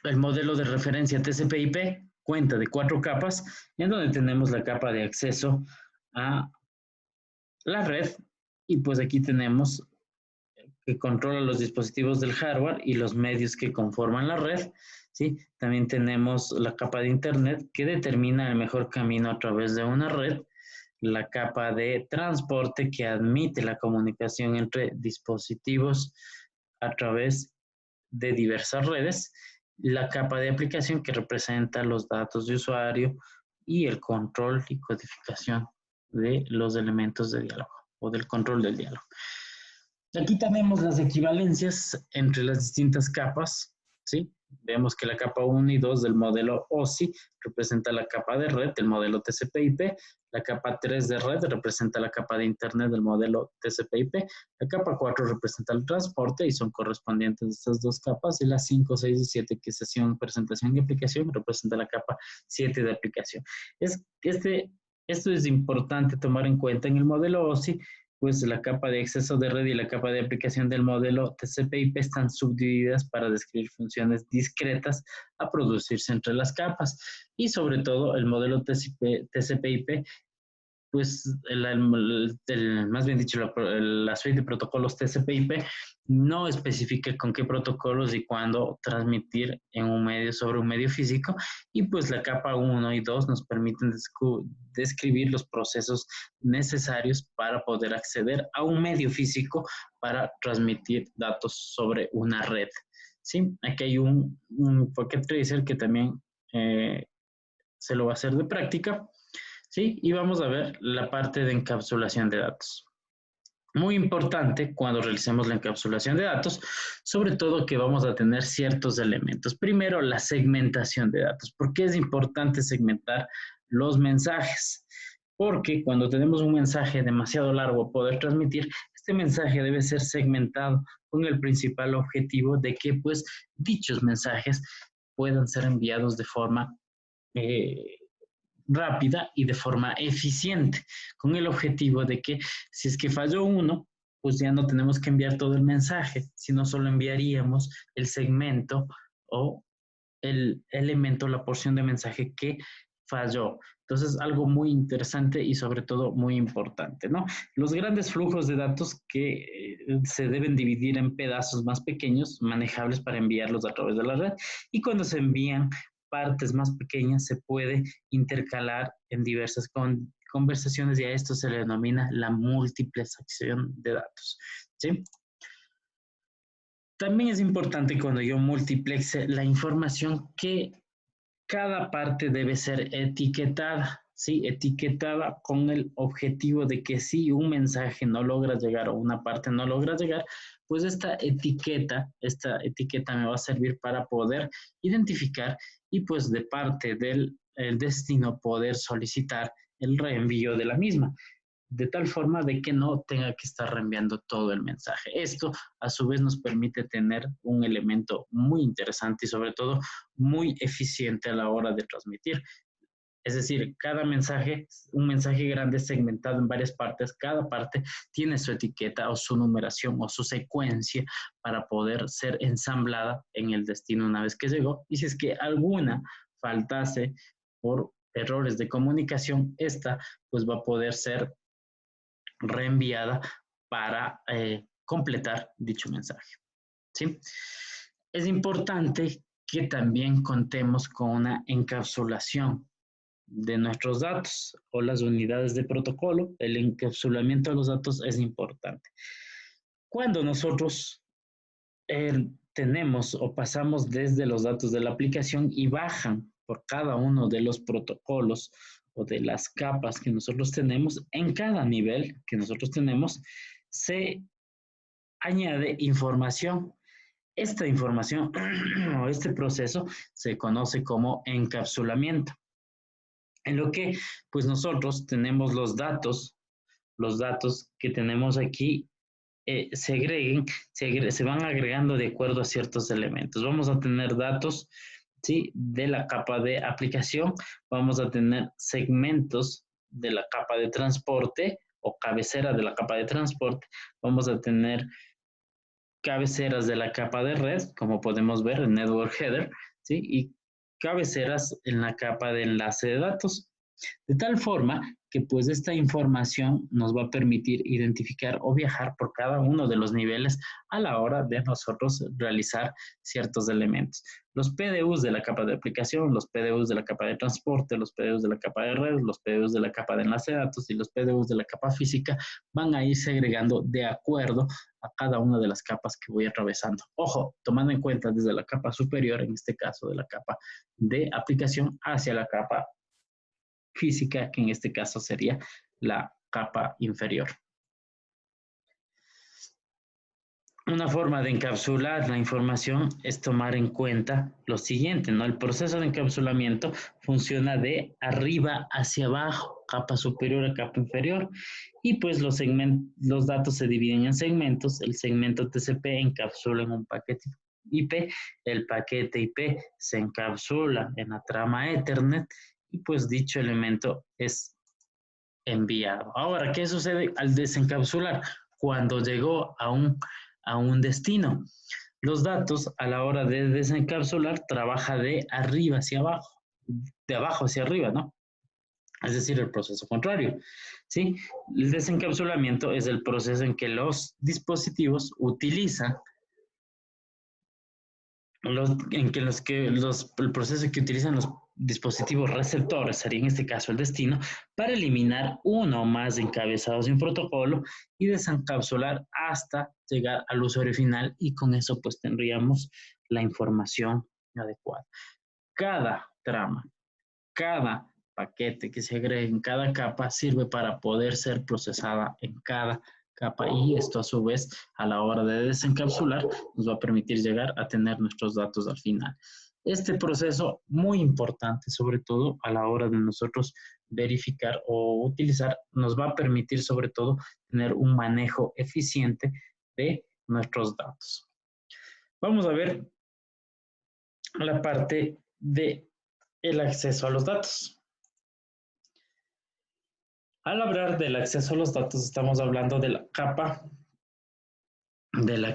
el modelo de referencia TCP/IP cuenta de 4 capas en donde tenemos la capa de acceso a la red y pues aquí tenemos que controla los dispositivos del hardware y los medios que conforman la red, ¿sí? También tenemos la capa de Internet que determina el mejor camino a través de una red, la capa de transporte que admite la comunicación entre dispositivos a través de diversas redes, la capa de aplicación que representa los datos de usuario y el control y codificación de los elementos de diálogo. o del control del diálogo. Aquí tenemos las equivalencias entre las distintas capas, ¿sí? Vemos que la capa 1 y 2 del modelo OSI representa la capa de red del modelo TCP/IP, la capa 3 de red representa la capa de internet del modelo TCP/IP, la capa 4 representa el transporte y son correspondientes de estas dos capas, y las 5, 6 y 7, que es sesión, presentación y aplicación, representa la capa 7 de aplicación. Esto es importante tomar en cuenta en el modelo OSI, pues la capa de acceso de red y la capa de aplicación del modelo TCP/IP están subdivididas para describir funciones discretas a producirse entre las capas. Y sobre todo el modelo TCP/IP, pues más bien dicho, la suite de protocolos TCP/IP no especifica con qué protocolos y cuándo transmitir en un medio sobre un medio físico, y pues la capa 1 y 2 nos permiten describir los procesos necesarios para poder acceder a un medio físico para transmitir datos sobre una red. ¿Sí? Aquí hay un packet tracer que también se lo va a hacer de práctica. ¿Sí? Y vamos a ver la parte de encapsulación de datos. Muy importante cuando realicemos la encapsulación de datos, sobre todo que vamos a tener ciertos elementos. Primero, la segmentación de datos. ¿Por qué es importante segmentar los mensajes? Porque cuando tenemos un mensaje demasiado largo a poder transmitir, este mensaje debe ser segmentado con el principal objetivo de que pues dichos mensajes puedan ser enviados de forma rápida y de forma eficiente, con el objetivo de que si es que falló uno, pues ya no tenemos que enviar todo el mensaje, sino solo enviaríamos el segmento o el elemento, la porción de mensaje que falló. Entonces, algo muy interesante y sobre todo muy importante, ¿no? Los grandes flujos de datos que se deben dividir en pedazos más pequeños, manejables para enviarlos a través de la red, y cuando se envían partes más pequeñas se puede intercalar en diversas conversaciones, y a esto se le denomina la multiplexación de datos, ¿sí? También es importante cuando yo multiplexe la información que cada parte debe ser etiquetada, ¿sí? Etiquetada con el objetivo de que si un mensaje no logra llegar o una parte no logra llegar, pues esta etiqueta me va a servir para poder identificar y pues de parte del destino poder solicitar el reenvío de la misma, de tal forma de que no tenga que estar reenviando todo el mensaje. Esto, a su vez, nos permite tener un elemento muy interesante y, sobre todo, muy eficiente a la hora de transmitir. Es decir, cada mensaje, un mensaje grande segmentado en varias partes, cada parte tiene su etiqueta o su numeración o su secuencia para poder ser ensamblada en el destino una vez que llegó. Y si es que alguna faltase por errores de comunicación, esta pues va a poder ser reenviada para completar dicho mensaje, ¿sí? Es importante que también contemos con una encapsulación de nuestros datos o las unidades de protocolo. El encapsulamiento de los datos es importante. Cuando nosotros tenemos o pasamos desde los datos de la aplicación y bajan por cada uno de los protocolos o de las capas que nosotros tenemos, en cada nivel que nosotros tenemos, se añade información. Esta información o este proceso se conoce como encapsulamiento, en lo que pues nosotros tenemos los datos que tenemos aquí se van agregando de acuerdo a ciertos elementos. Vamos a tener datos, ¿sí?, de la capa de aplicación, vamos a tener segmentos de la capa de transporte o cabecera de la capa de transporte, vamos a tener cabeceras de la capa de red, como podemos ver en Network Header, ¿sí?, y cabeceras en la capa de enlace de datos. De tal forma que pues esta información nos va a permitir identificar o viajar por cada uno de los niveles a la hora de nosotros realizar ciertos elementos. Los PDUs de la capa de aplicación, los PDUs de la capa de transporte, los PDUs de la capa de red, los PDUs de la capa de enlace de datos y los PDUs de la capa física van a ir segregando de acuerdo a cada una de las capas que voy atravesando. Ojo, tomando en cuenta desde la capa superior, en este caso de la capa de aplicación, hacia la capa física, que en este caso sería la capa inferior. Una forma de encapsular la información es tomar en cuenta lo siguiente, ¿no? El proceso de encapsulamiento funciona de arriba hacia abajo, capa superior a capa inferior, y pues los datos se dividen en segmentos. El segmento TCP encapsula en un paquete IP, el paquete IP se encapsula en la trama Ethernet, y pues dicho elemento es enviado. Ahora, ¿qué sucede al desencapsular? Cuando llegó a un destino. Los datos a la hora de desencapsular trabaja de arriba hacia abajo, de abajo hacia arriba, ¿no? Es decir, el proceso contrario, ¿sí? El desencapsulamiento es el proceso en que los dispositivos utilizan el proceso que utilizan los dispositivos receptores, sería en este caso el destino, para eliminar uno o más encabezados de un protocolo y desencapsular hasta llegar al usuario final, y con eso pues tendríamos la información adecuada. Cada trama, cada paquete que se agregue en cada capa sirve para poder ser procesada en cada capa, y esto a su vez a la hora de desencapsular nos va a permitir llegar a tener nuestros datos al final. Este proceso muy importante, sobre todo a la hora de nosotros verificar o utilizar, nos va a permitir sobre todo tener un manejo eficiente de nuestros datos. Vamos a ver la parte de el acceso a los datos. Al hablar del acceso a los datos, estamos hablando de la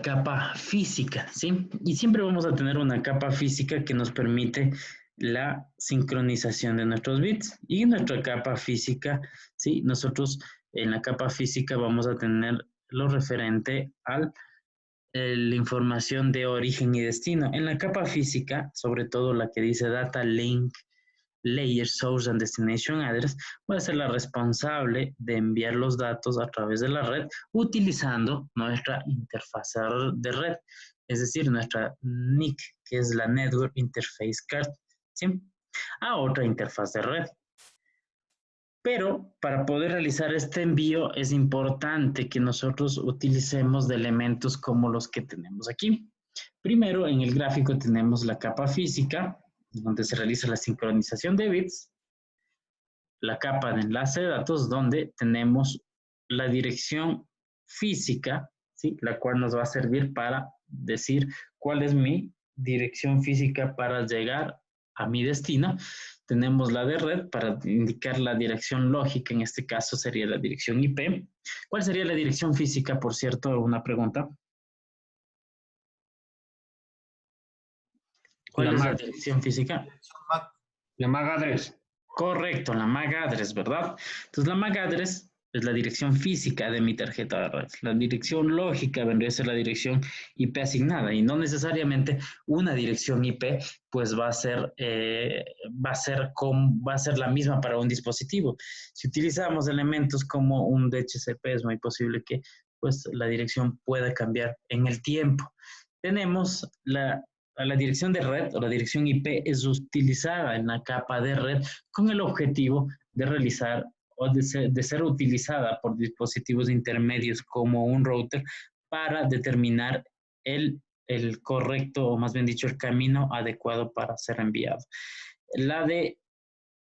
capa física, ¿sí? Y siempre vamos a tener una capa física que nos permite la sincronización de nuestros bits. Y nuestra capa física, ¿sí? Nosotros en la capa física vamos a tener lo referente a la información de origen y destino. En la capa física, sobre todo la que dice Data Link Layer Source and Destination Address, va a ser la responsable de enviar los datos a través de la red utilizando nuestra interfaz de red, es decir, nuestra NIC, que es la Network Interface Card, ¿sí? A otra interfaz de red. Pero para poder realizar este envío es importante que nosotros utilicemos de elementos como los que tenemos aquí. Primero, en el gráfico tenemos la capa física, donde se realiza la sincronización de bits, la capa de enlace de datos, donde tenemos la dirección física, ¿sí? La cual nos va a servir para decir cuál es mi dirección física para llegar a mi destino. Tenemos la de red para indicar la dirección lógica, en este caso sería la dirección IP. ¿Cuál sería la dirección física, por cierto? Una pregunta. ¿Cuál es la dirección física? La MAC address. Correcto, la MAC address, ¿verdad? Entonces, la MAC address es la dirección física de mi tarjeta de red. La dirección lógica vendría a ser la dirección IP asignada, y no necesariamente una dirección IP pues va a ser la misma para un dispositivo. Si utilizamos elementos como un DHCP, es muy posible que pues la dirección pueda cambiar en el tiempo. Tenemos la dirección de red o la dirección IP es utilizada en la capa de red con el objetivo de realizar o de ser utilizada por dispositivos intermedios como un router para determinar el correcto, o más bien dicho, el camino adecuado para ser enviado. La de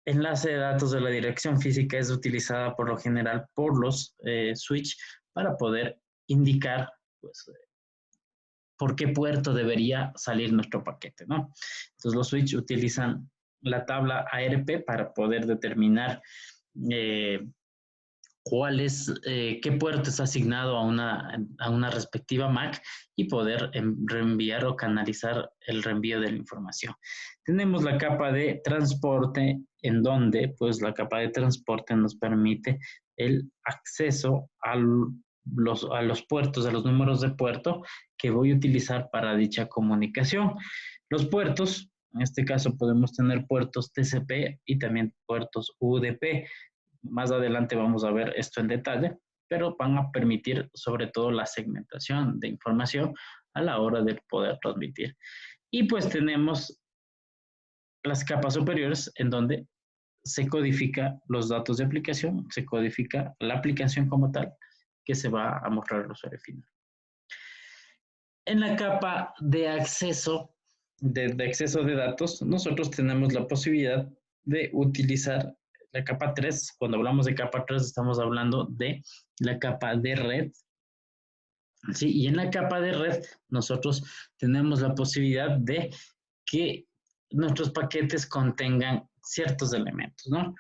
enlace de datos de la dirección física es utilizada por lo general por los switch para poder indicar pues, por qué puerto debería salir nuestro paquete, ¿no? Entonces los switch utilizan la tabla ARP para poder determinar qué puerto es asignado a una respectiva MAC, y poder reenviar o canalizar el reenvío de la información. Tenemos la capa de transporte, en donde pues la capa de transporte nos permite el acceso a los puertos, a los números de puerto que voy a utilizar para dicha comunicación. Los puertos, en este caso podemos tener puertos TCP y también puertos UDP. Más adelante vamos a ver esto en detalle, pero van a permitir sobre todo la segmentación de información a la hora de poder transmitir. Y pues tenemos las capas superiores, en donde se codifica los datos de aplicación, se codifica la aplicación como tal que se va a mostrar al usuario final. En la capa de acceso, de acceso de datos, nosotros tenemos la posibilidad de utilizar la capa 3. Cuando hablamos de capa 3, estamos hablando de la capa de red. ¿Sí? Y en la capa de red, nosotros tenemos la posibilidad de que nuestros paquetes contengan ciertos elementos, ¿no?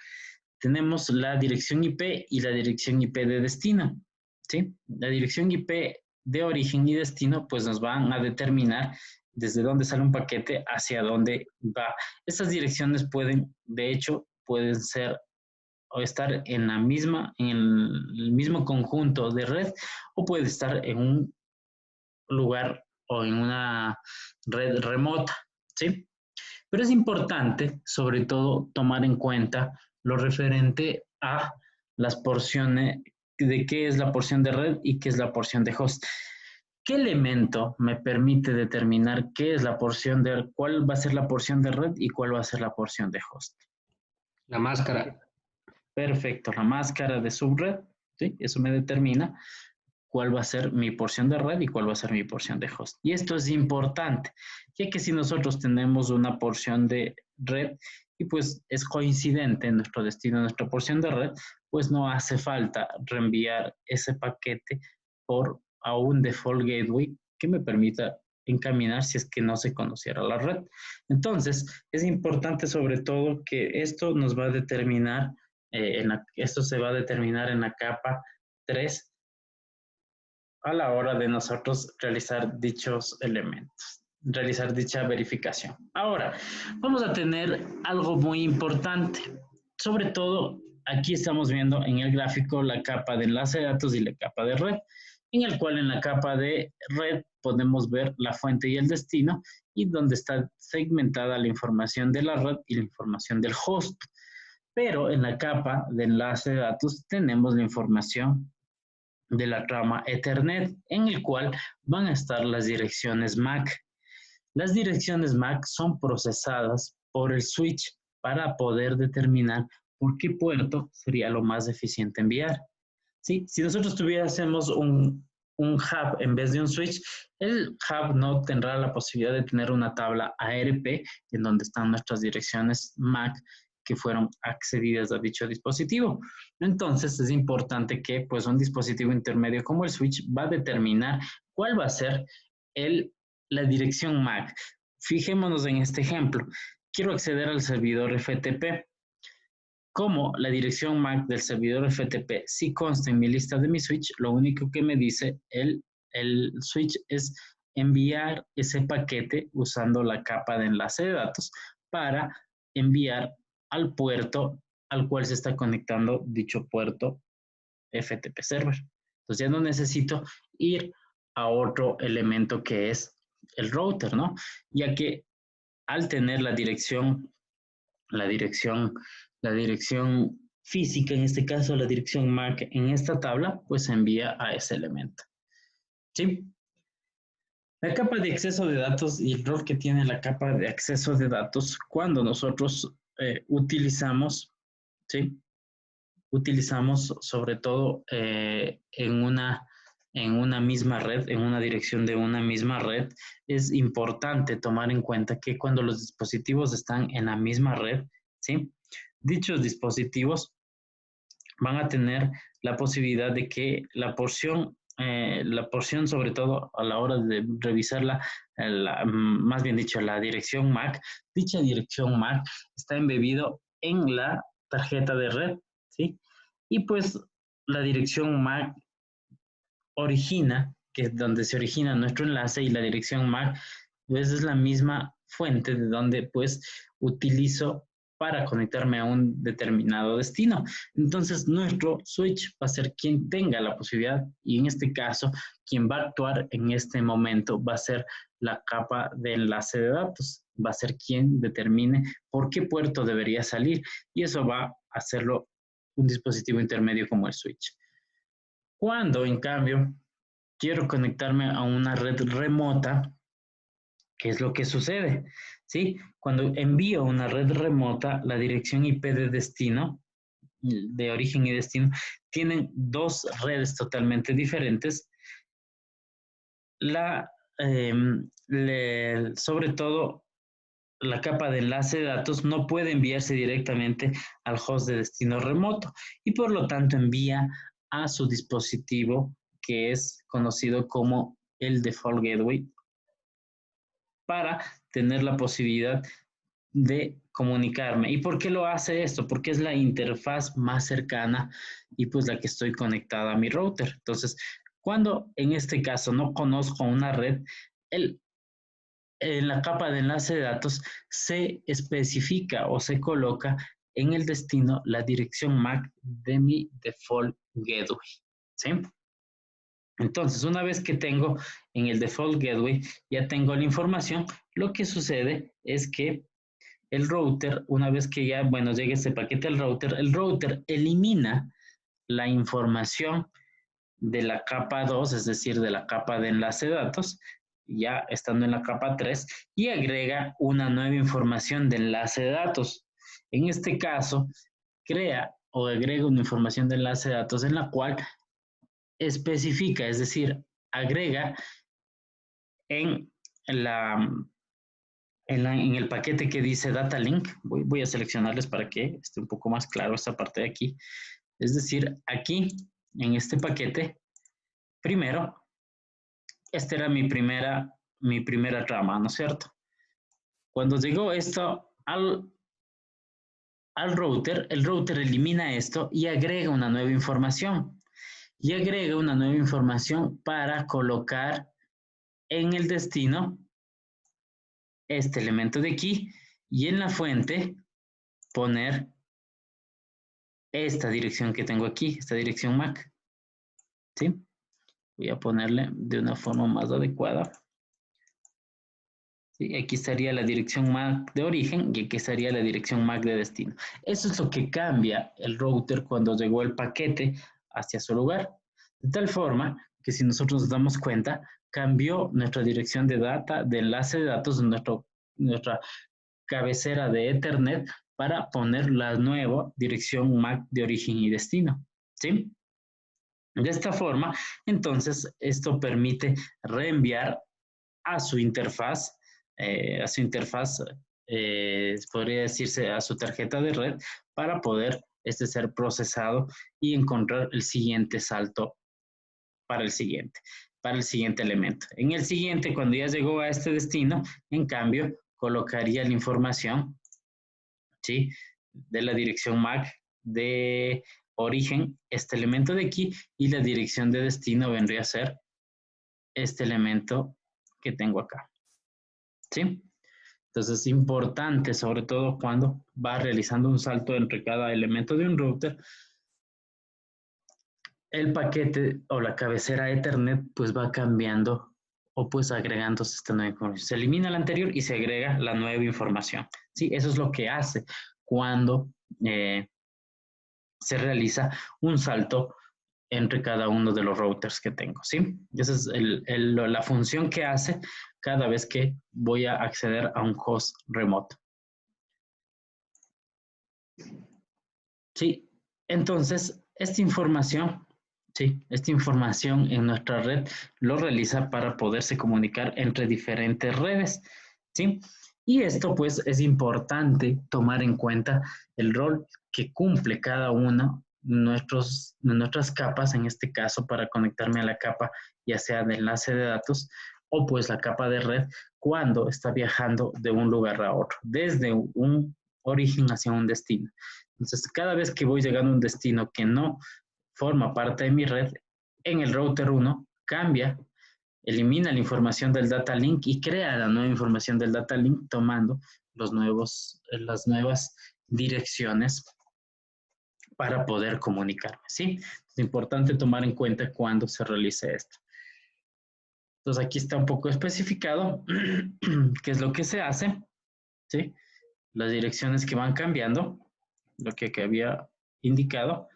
Tenemos la dirección IP y la dirección IP de destino, ¿sí? La dirección IP de origen y destino, pues nos van a determinar desde dónde sale un paquete hacia dónde va. Estas direcciones pueden, de hecho, pueden ser o estar en la misma, en el mismo conjunto de red, o puede estar en un lugar o en una red remota, ¿sí? Pero es importante, sobre todo, tomar en cuenta lo referente a las porciones, de qué es la porción de red y qué es la porción de host. ¿Qué elemento me permite determinar qué es la porción de, cuál va a ser la porción de red y cuál va a ser la porción de host? La máscara. Perfecto, la máscara de subred, ¿sí? Eso me determina cuál va a ser mi porción de red y cuál va a ser mi porción de host. Y esto es importante, ya que si nosotros tenemos una porción de red y pues es coincidente en nuestro destino, nuestra porción de red, pues no hace falta reenviar ese paquete por a un default gateway que me permita encaminar si es que no se conociera la red. Entonces, es importante sobre todo que esto nos va a determinar, esto se va a determinar en la capa 3 a la hora de nosotros realizar dichos elementos, realizar dicha verificación. Ahora, vamos a tener algo muy importante. Sobre todo, aquí estamos viendo en el gráfico la capa de enlace de datos y la capa de red, en el cual en la capa de red podemos ver la fuente y el destino, y donde está segmentada la información de la red y la información del host. Pero en la capa de enlace de datos tenemos la información de la trama Ethernet, en el cual van a estar las direcciones MAC. Las direcciones MAC son procesadas por el switch para poder determinar por qué puerto sería lo más eficiente enviar. ¿Sí? Si nosotros tuviésemos un hub en vez de un switch, el hub no tendrá la posibilidad de tener una tabla ARP en donde están nuestras direcciones MAC que fueron accedidas a dicho dispositivo. Entonces es importante que pues un dispositivo intermedio como el switch va a determinar cuál va a ser la dirección MAC. Fijémonos en este ejemplo. Quiero acceder al servidor FTP. Como la dirección MAC del servidor FTP sí consta en mi lista de mi switch, lo único que me dice el switch es enviar ese paquete usando la capa de enlace de datos para enviar al puerto al cual se está conectando dicho puerto FTP server. Entonces ya no necesito ir a otro elemento que es el router, ¿no? Ya que al tener la dirección física, en este caso la dirección MAC en esta tabla, pues se envía a ese elemento. ¿Sí? La capa de acceso de datos y el rol que tiene la capa de acceso de datos cuando nosotros utilizamos, ¿sí? Utilizamos sobre todo en una misma red, en una dirección de una misma red, es importante tomar en cuenta que cuando los dispositivos están en la misma red, ¿sí? Dichos dispositivos van a tener la posibilidad de que la porción sobre todo a la hora de revisarla, más bien dicho, la dirección MAC, dicha dirección MAC está embebido en la tarjeta de red, ¿sí? Y pues la dirección MAC que es donde se origina nuestro enlace, y la dirección MAC, pues es la misma fuente de donde pues utilizo para conectarme a un determinado destino. Entonces, nuestro switch va a ser quien tenga la posibilidad, y en este caso, quien va a actuar en este momento va a ser la capa de enlace de datos. Va a ser quien determine por qué puerto debería salir, y eso va a hacerlo un dispositivo intermedio como el switch. Cuando, en cambio, quiero conectarme a una red remota, ¿qué es lo que sucede? ¿Sí? Cuando envío una red remota, la dirección IP de destino, de origen y destino, tienen dos redes totalmente diferentes. La sobre todo, la capa de enlace de datos no puede enviarse directamente al host de destino remoto y por lo tanto envía a su dispositivo que es conocido como el default gateway para tener la posibilidad de comunicarme. ¿Y por qué lo hace esto? Porque es la interfaz más cercana y pues la que estoy conectada a mi router. Entonces, cuando en este caso no conozco una red, en la capa de enlace de datos se especifica o se coloca en el destino la dirección MAC de mi default gateway. ¿Sí? Entonces, una vez que tengo en el default gateway, ya tengo la información, lo que sucede es que el router, una vez que ya, bueno, llegue ese paquete al router, el router elimina la información de la capa 2, es decir, de la capa de enlace de datos, ya estando en la capa 3, y agrega una nueva información de enlace de datos. En este caso, crea o agrega una información de enlace de datos en la cual especifica, es decir, agrega en la en el paquete que dice Data Link, voy a seleccionarles para que esté un poco más claro esta parte de aquí. Es decir, aquí, en este paquete, primero, esta era mi primera trama, ¿no es cierto? Cuando llegó esto al router, el router elimina esto y agrega una nueva información. Y agrega una nueva información para colocar en el destino este elemento de aquí y en la fuente poner esta dirección que tengo aquí, esta dirección MAC. ¿Sí? Voy a ponerle de una forma más adecuada. ¿Sí? Aquí estaría la dirección MAC de origen y aquí estaría la dirección MAC de destino. Eso es lo que cambia el router cuando llegó el paquete hacia su lugar. De tal forma que si nosotros nos damos cuenta, cambió nuestra dirección de enlace de datos, nuestra cabecera de Ethernet para poner la nueva dirección MAC de origen y destino. ¿Sí? De esta forma, entonces, esto permite reenviar a su interfaz, podría decirse a su tarjeta de red, para poder ser procesado y encontrar el siguiente salto para el siguiente elemento. En el siguiente, cuando ya llegó a este destino, en cambio, colocaría la información, ¿sí?, de la dirección MAC de origen, este elemento de aquí, y la dirección de destino vendría a ser este elemento que tengo acá. ¿Sí? Entonces es importante, sobre todo cuando va realizando un salto entre cada elemento de un router, el paquete o la cabecera Ethernet pues va cambiando o pues agregándose esta nueva información. Se elimina la anterior y se agrega la nueva información. ¿Sí? Eso es lo que hace cuando se realiza un salto entre cada uno de los routers que tengo, ¿sí? Esa es la función que hace cada vez que voy a acceder a un host remoto. Sí, entonces, esta información en nuestra red lo realiza para poderse comunicar entre diferentes redes, ¿sí? Y esto, pues, es importante tomar en cuenta el rol que cumple cada una de nuestras capas, en este caso, para conectarme a la capa, ya sea de enlace de datos o pues la capa de red, cuando está viajando de un lugar a otro, desde un origen hacia un destino. Entonces, cada vez que voy llegando a un destino que no forma parte de mi red, en el router 1 cambia, elimina la información del data link y crea la nueva información del data link tomando las nuevas direcciones para poder comunicarme, ¿sí? Es importante tomar en cuenta cuando se realice esto. Entonces, aquí está un poco especificado qué es lo que se hace, ¿sí? Las direcciones que van cambiando, lo que había indicado,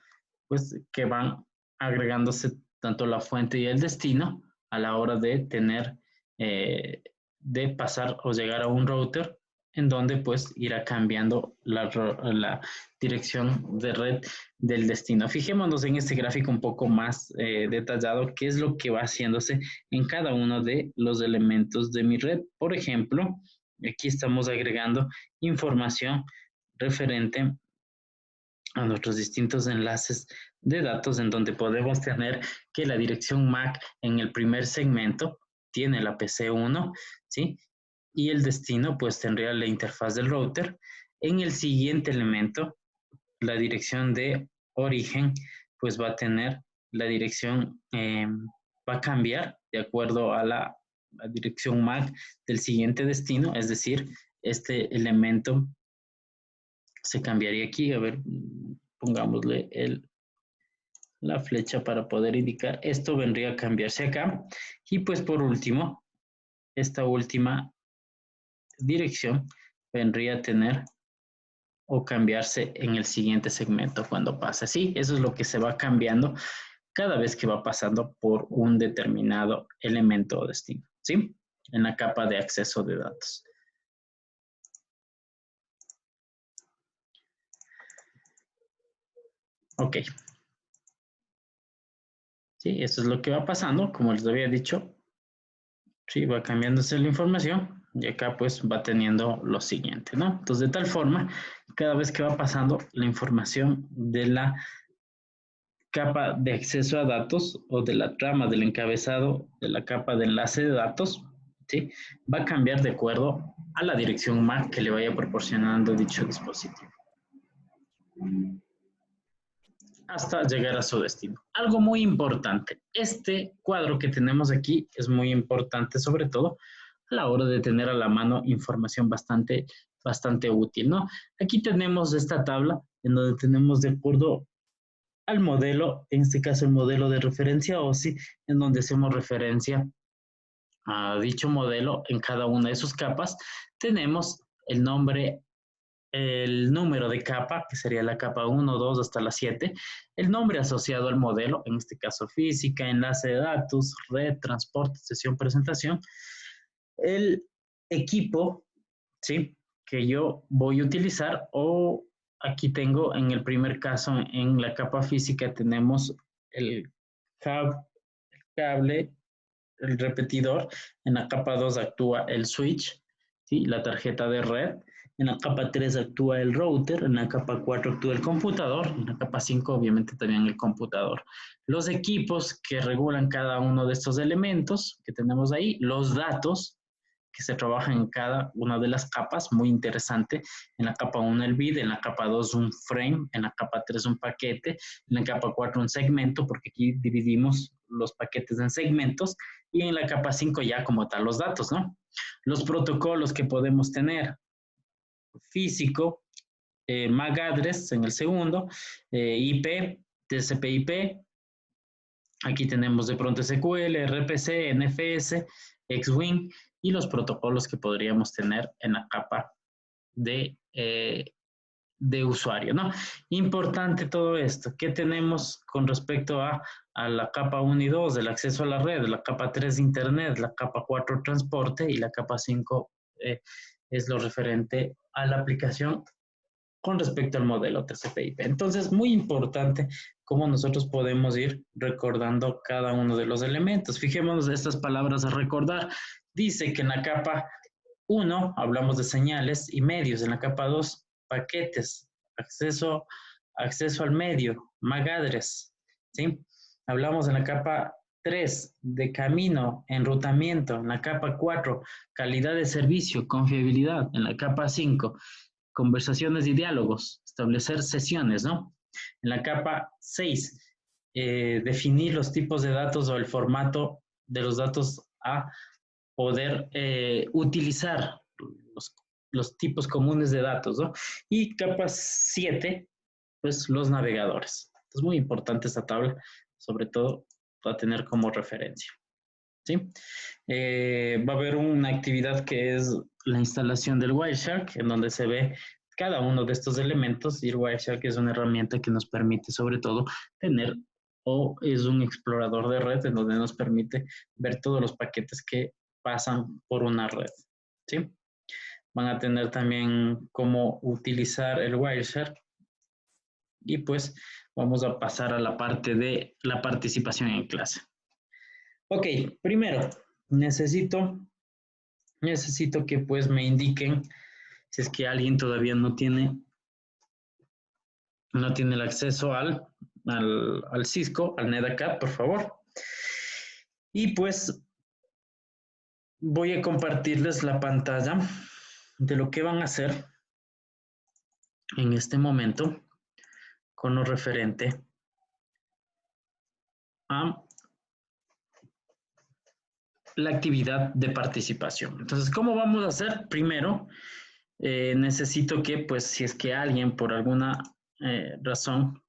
pues que van agregándose tanto la fuente y el destino a la hora de tener, de pasar o llegar a un router en donde pues irá cambiando la dirección de red del destino. Fijémonos en este gráfico un poco más detallado, qué es lo que va haciéndose en cada uno de los elementos de mi red. Por ejemplo, aquí estamos agregando información referente a nuestros distintos enlaces de datos en donde podemos tener que la dirección MAC en el primer segmento tiene la PC1, ¿sí? Y el destino pues tendría la interfaz del router. En el siguiente elemento, la dirección de origen pues va a tener la dirección, va a cambiar de acuerdo a la dirección MAC del siguiente destino, es decir, este elemento se cambiaría aquí, a ver, pongámosle la flecha para poder indicar, esto vendría a cambiarse acá, y pues por último, esta última dirección vendría a tener o cambiarse en el siguiente segmento cuando pase. Sí, eso es lo que se va cambiando cada vez que va pasando por un determinado elemento o destino, ¿sí? En la capa de acceso de datos. Ok. Sí, eso es lo que va pasando, como les había dicho. Sí, va cambiándose la información y acá pues va teniendo lo siguiente, ¿no? Entonces, de tal forma, cada vez que va pasando la información de la capa de acceso a datos o de la trama del encabezado de la capa de enlace de datos, ¿sí? Va a cambiar de acuerdo a la dirección MAC que le vaya proporcionando dicho dispositivo hasta llegar a su destino. Algo muy importante, este cuadro que tenemos aquí es muy importante, sobre todo a la hora de tener a la mano información bastante útil, ¿no? Aquí tenemos esta tabla en donde tenemos de acuerdo al modelo, en este caso el modelo de referencia OSI, en donde hacemos referencia a dicho modelo en cada una de sus capas, tenemos el nombre, el número de capa, que sería la capa 1, 2 hasta la 7, el nombre asociado al modelo, en este caso física, enlace de datos, red, transporte, sesión, presentación, el equipo, ¿sí? Que yo voy a utilizar o aquí tengo en el primer caso, en la capa física tenemos el cable, el repetidor, en la capa 2 actúa el switch, ¿sí? La tarjeta de red, en la capa 3 actúa el router, en la capa 4 actúa el computador, en la capa 5 obviamente también el computador. Los equipos que regulan cada uno de estos elementos que tenemos ahí, los datos que se trabajan en cada una de las capas, muy interesante. En la capa 1 el bit, en la capa 2 un frame, en la capa 3 un paquete, en la capa 4 un segmento, porque aquí dividimos los paquetes en segmentos, y en la capa 5 ya como tal los datos, ¿no? Los protocolos que podemos tener, físico, MAC address en el segundo, IP, TCP/IP, aquí tenemos de pronto SQL, RPC, NFS, XWing y los protocolos que podríamos tener en la capa de usuario, ¿no? Importante todo esto. ¿Qué tenemos con respecto a la capa 1 y 2 del acceso a la red, la capa 3 de Internet, la capa 4 transporte y la capa 5 es lo referente a la aplicación con respecto al modelo TCP/IP? Entonces, muy importante cómo nosotros podemos ir recordando cada uno de los elementos. Fijémonos de estas palabras a recordar. Dice que en la capa 1 hablamos de señales y medios, en la capa 2 paquetes, acceso al medio, MAC address, ¿sí? Hablamos en la capa 3 de camino, enrutamiento, en la capa 4 calidad de servicio, confiabilidad, en la capa 5 conversaciones y diálogos, establecer sesiones, ¿no? En la capa 6, definir los tipos de datos o el formato de los datos a poder utilizar los tipos comunes de datos, ¿no? Y capa 7, pues los navegadores. Es muy importante esta tabla, sobre todo para tener como referencia. ¿Sí? Va a haber una actividad que es la instalación del Wireshark, en donde se ve cada uno de estos elementos, y el Wireshark es una herramienta que nos permite sobre todo tener, o es un explorador de red en donde nos permite ver todos los paquetes que pasan por una red. ¿Sí? van a tener también cómo utilizar el Wildshare. Y pues vamos a pasar a la parte de la participación en clase. Ok, primero necesito que pues me indiquen si es que alguien todavía no tiene el acceso al Cisco, al NetAcad, por favor. Y pues voy a compartirles la pantalla de lo que van a hacer en este momento con lo referente a la actividad de participación. Entonces, ¿cómo vamos a hacer? Primero, necesito que, pues, si es que alguien por alguna razón,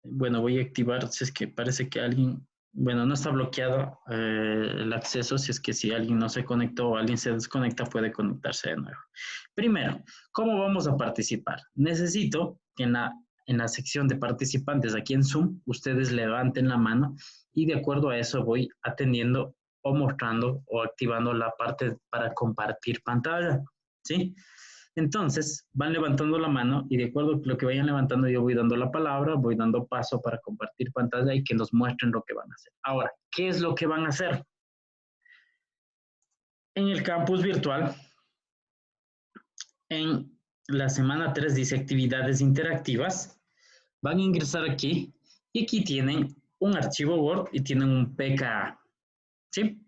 bueno, voy a activar, si es que parece que alguien, bueno, no está bloqueado el acceso, si alguien no se conectó o alguien se desconecta, puede conectarse de nuevo. Primero, ¿cómo vamos a participar? Necesito que en la sección de participantes aquí en Zoom, ustedes levanten la mano y de acuerdo a eso voy atendiendo o mostrando o activando la parte para compartir pantalla, ¿sí? Entonces, van levantando la mano y de acuerdo a lo que vayan levantando, yo voy dando la palabra, voy dando paso para compartir pantalla y que nos muestren lo que van a hacer. Ahora, ¿qué es lo que van a hacer? En el campus virtual, en la semana 3 dice actividades interactivas, van a ingresar aquí y aquí tienen un archivo Word y tienen un PKA, ¿sí?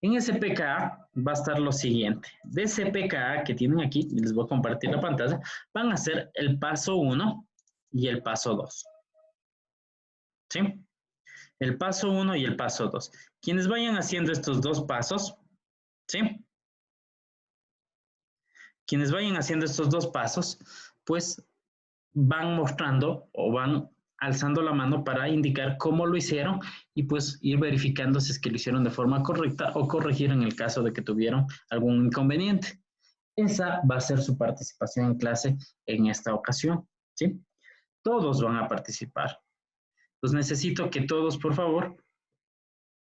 En ese PKA va a estar lo siguiente. De ese PKA que tienen aquí, les voy a compartir la pantalla, van a hacer el paso 1 y el paso 2, ¿sí? El paso 1 y el paso 2. Quienes vayan haciendo estos dos pasos, ¿sí? Quienes vayan haciendo estos dos pasos, pues van mostrando o van alzando la mano para indicar cómo lo hicieron y pues ir verificando si es que lo hicieron de forma correcta o corregir en el caso de que tuvieron algún inconveniente. Esa va a ser su participación en clase en esta ocasión, ¿sí? Todos van a participar. Entonces necesito que todos, por favor,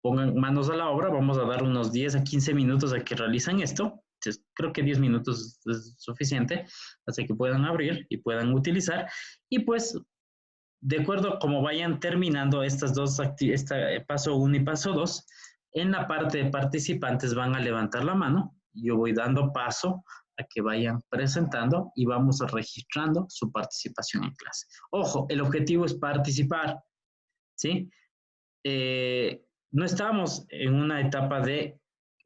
pongan manos a la obra. Vamos a dar unos 10 a 15 minutos a que realicen esto. Creo que 10 minutos es suficiente, así que puedan abrir y puedan utilizar. Y pues, de acuerdo a cómo vayan terminando estas dos, paso 1 y paso 2, en la parte de participantes van a levantar la mano. Yo voy dando paso a que vayan presentando y vamos registrando su participación en clase. Ojo, el objetivo es participar, ¿sí? No estamos en una etapa de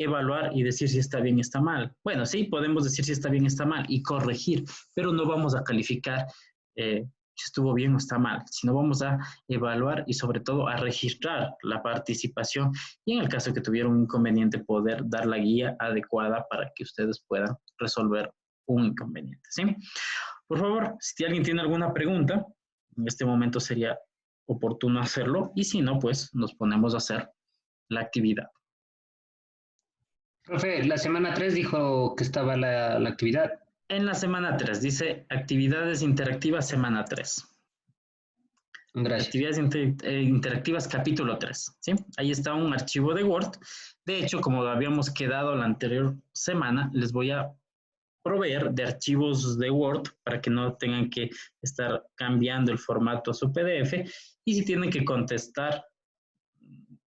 evaluar y decir si está bien o está mal. Bueno, sí, podemos decir si está bien o está mal y corregir, pero no vamos a calificar si estuvo bien o está mal, sino vamos a evaluar y sobre todo a registrar la participación y en el caso que tuviera un inconveniente poder dar la guía adecuada para que ustedes puedan resolver un inconveniente, ¿sí? Por favor, si alguien tiene alguna pregunta, en este momento sería oportuno hacerlo y si no, pues nos ponemos a hacer la actividad. Profe, la semana 3 dijo que estaba la actividad. En la semana 3 dice actividades interactivas semana 3. Gracias. Actividades interactivas capítulo 3, ¿sí? Ahí está un archivo de Word. De hecho, como habíamos quedado la anterior semana, les voy a proveer de archivos de Word para que no tengan que estar cambiando el formato a su PDF y si tienen que contestar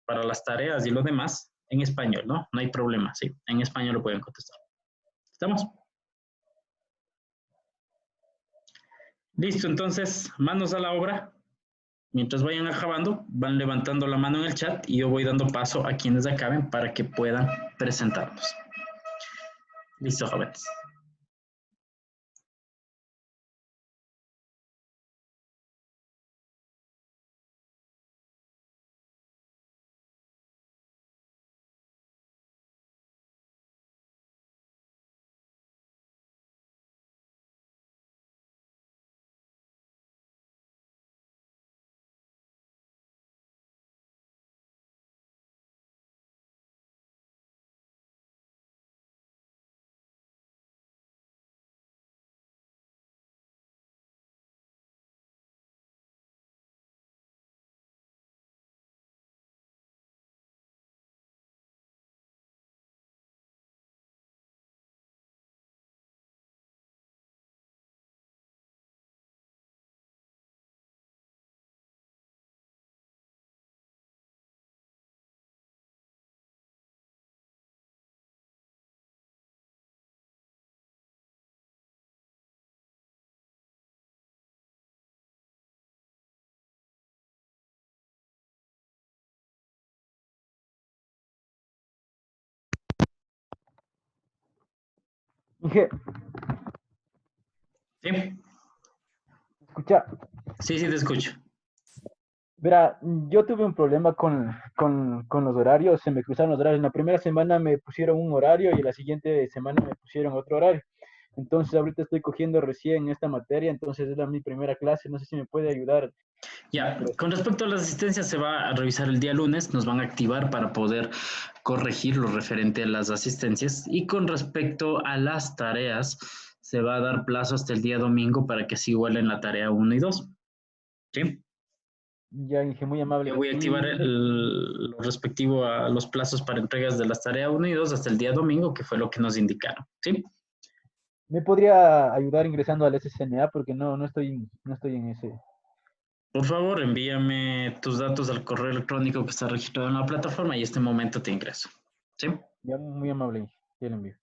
para las tareas y lo demás, en español, ¿no? No hay problema, ¿sí? En español lo pueden contestar. ¿Estamos? Listo, entonces, manos a la obra. Mientras vayan acabando, van levantando la mano en el chat y yo voy dando paso a quienes acaben para que puedan presentarlos. Listo, jóvenes. Inge, Sí, escucha, sí, sí, te escucho. verá, yo tuve un problema con los horarios, se me cruzaron los horarios. En la primera semana me pusieron un horario y la siguiente semana me pusieron otro horario. Entonces ahorita estoy cogiendo recién esta materia, entonces es mi primera clase, no sé si me puede ayudar en Ya, el con proceso. respecto a las asistencias, se va a revisar el día lunes, nos van a activar para poder corregir lo referente a las asistencias. Y con respecto a las tareas, se va a dar plazo hasta el día domingo para que se igualen la tarea uno y 2. ¿Sí? Ya, Inge, muy Ya amable. voy a activar Y lo respectivo a los plazos para entregas de las tareas uno y 2 hasta el día domingo, que fue lo que nos indicaron. ¿Sí? me podría ayudar ingresando al SSNA porque no estoy en ese. Por favor, envíame tus datos al correo electrónico que está registrado en la plataforma y este momento te ingreso. ¿Sí? Ya, muy amable, Inge. Ya lo envío.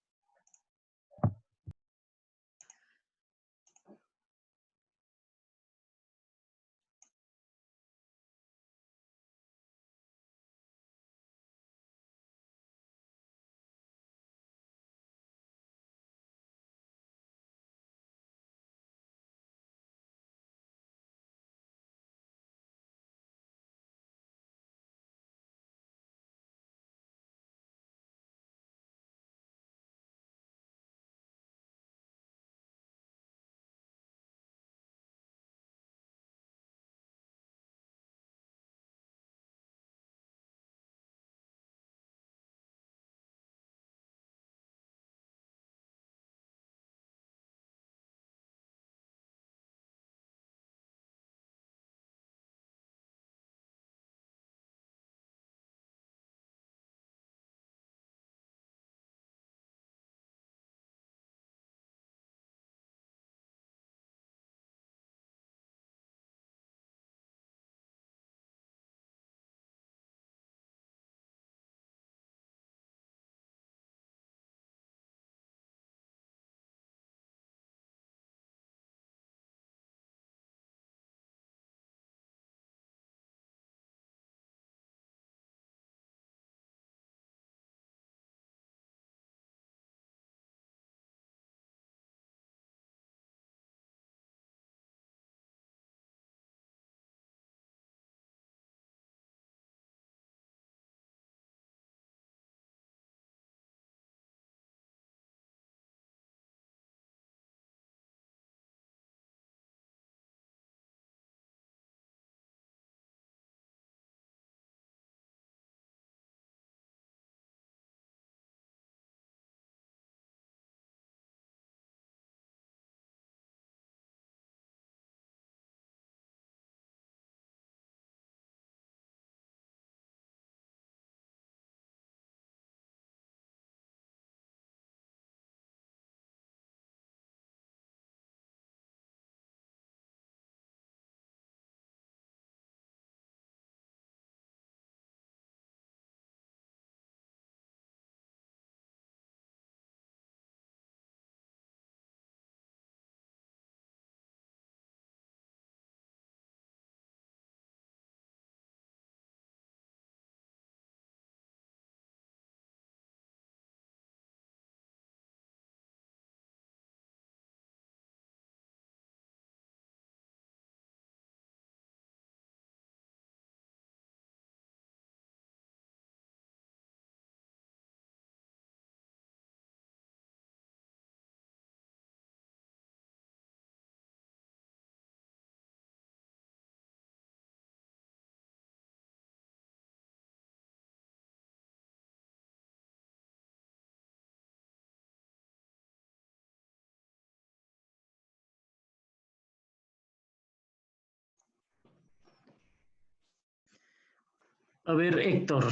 A ver, Héctor,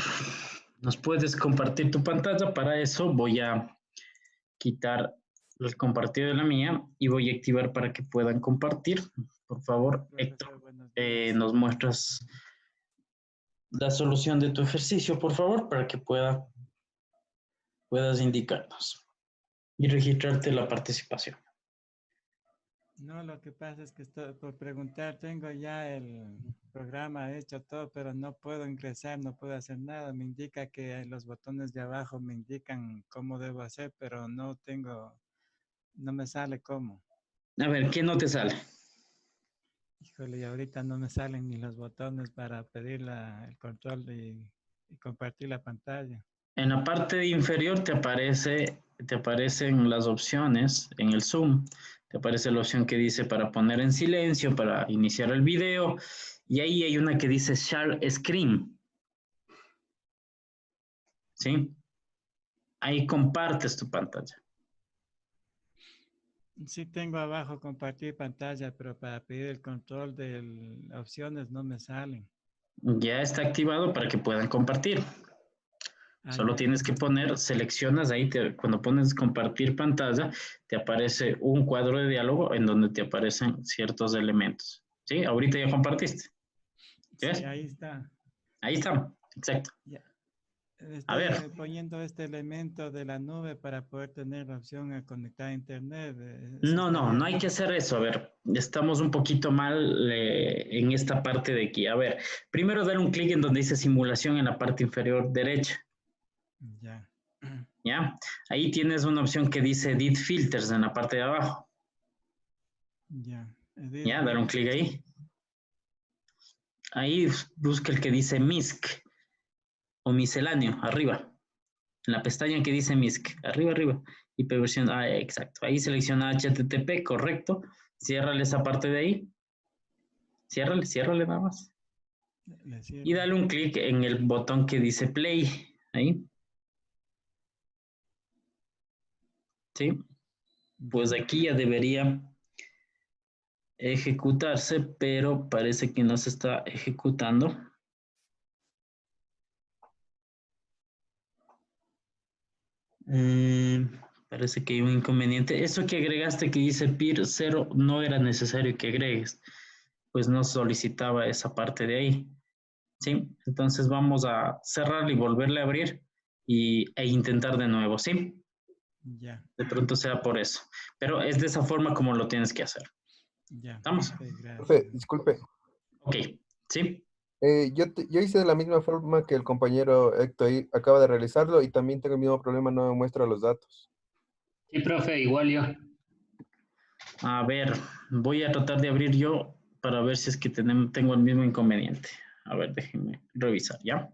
¿nos puedes compartir tu pantalla? Para eso voy a quitar el compartido de la mía y voy a activar para que puedan compartir. Por favor, Profesor, Héctor, buenos días. nos muestras la solución de tu ejercicio, por favor, para que puedas indicarnos y registrarte la participación. No, lo que pasa es que estoy por preguntar, tengo ya el programa hecho todo, pero no puedo ingresar, no puedo hacer nada. Me indica que los botones de abajo me indican cómo debo hacer, pero no tengo no me sale cómo. A ver, ¿qué no te sale? Híjole, y ahorita no me salen ni los botones para pedir el control y compartir la pantalla. En la parte inferior te aparecen las opciones en el Zoom. Te aparece la opción que dice para poner en silencio, para iniciar el video. Y ahí hay una que dice Share Screen. ¿Sí? Ahí compartes tu pantalla. Sí tengo abajo compartir pantalla, pero para pedir el control de opciones no me salen. Ya está activado para que puedan compartir. Ah, Solo ya, tienes que poner, seleccionas ahí, cuando pones compartir pantalla, te aparece un cuadro de diálogo en donde te aparecen ciertos elementos. ¿Sí? Ahorita ya compartiste. ¿Sí ves? sí, ahí está. Ahí está, exacto. Ya. A Estoy ver, poniendo este elemento de la nube para poder tener la opción a conectar a internet. Eso no, está no, no bien, hay que ¿no? hacer eso. A ver, estamos un poquito mal en esta parte de aquí. A ver, primero dar un clic en donde dice simulación en la parte inferior derecha. Ya. ¿Ya? Ahí tienes una opción que dice Edit Filters en la parte de abajo. Ya. Edit ¿Ya? Dar un clic filters. ahí. Ahí busca el que dice MISC o misceláneo, arriba. En la pestaña que dice MISC, arriba, arriba. IP versión, exacto. Ahí selecciona HTTP, correcto. Ciérrale esa parte de ahí. Ciérrale, ciérrale nada más. Le Y cierro. dale un clic en el botón que dice Play. Ahí. ¿Sí? Pues Ya. aquí ya debería ejecutarse, pero parece que no se está ejecutando. Eh, Parece que hay un inconveniente. Eso que agregaste que dice PIR 0 no era necesario que agregues, pues no solicitaba esa parte de ahí. ¿Sí? Entonces vamos a cerrar y volverle a abrir e intentar de nuevo, ¿sí? Ya. De pronto sea por eso. Pero es de esa forma como lo tienes que hacer. Ya. ¿Estamos? Ok, Profe, gracias. disculpe. Ok, ¿sí? Yo hice de la misma forma que el compañero Héctor ahí acaba de realizarlo y también tengo el mismo problema, no me muestra los datos. Sí, profe, igual yo. A ver, voy a tratar de abrir yo para ver si es que tengo el mismo inconveniente. A ver, déjenme revisar, ¿ya?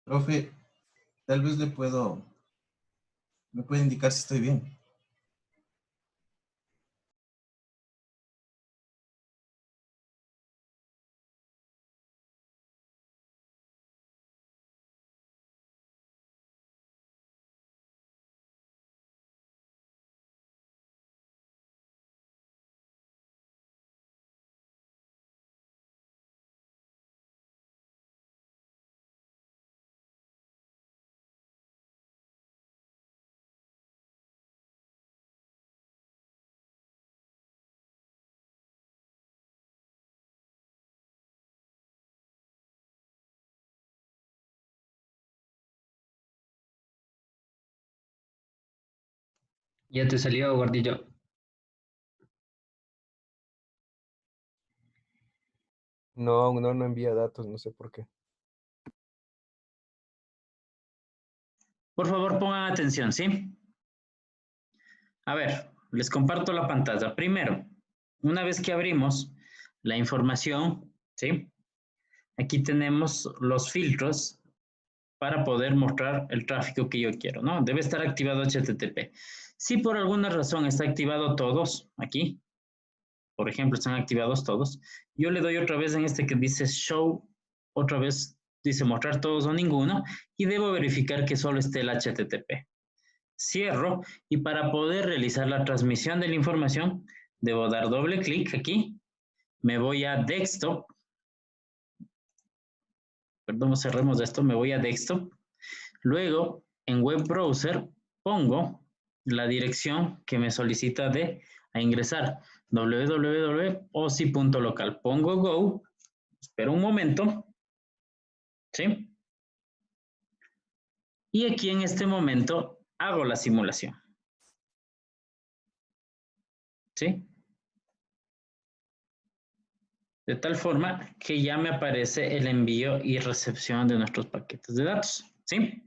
Profe, tal vez me puede indicar si estoy bien. Ya te salió, gordillo. No, no envía datos, no sé por qué. Por favor, pongan atención, ¿sí? A ver, les comparto la pantalla. Primero, una vez que abrimos la información, ¿sí? Aquí tenemos los filtros para poder mostrar el tráfico que yo quiero, ¿no? Debe estar activado HTTP. Si por alguna razón está activado todos, aquí, por ejemplo, están activados todos, yo le doy otra vez en este que dice Show, otra vez dice mostrar todos o ninguno, y debo verificar que solo esté el HTTP. Cierro, y para poder realizar la transmisión de la información, debo dar doble clic aquí, me voy a Desktop, perdón, cerremos esto, me voy a Desktop, luego en Web Browser pongo la dirección que me solicita a ingresar, www.osi.local, pongo Go, espero un momento, ¿sí? Y aquí en este momento hago la simulación, ¿sí? De tal forma que ya me aparece el envío y recepción de nuestros paquetes de datos, ¿sí?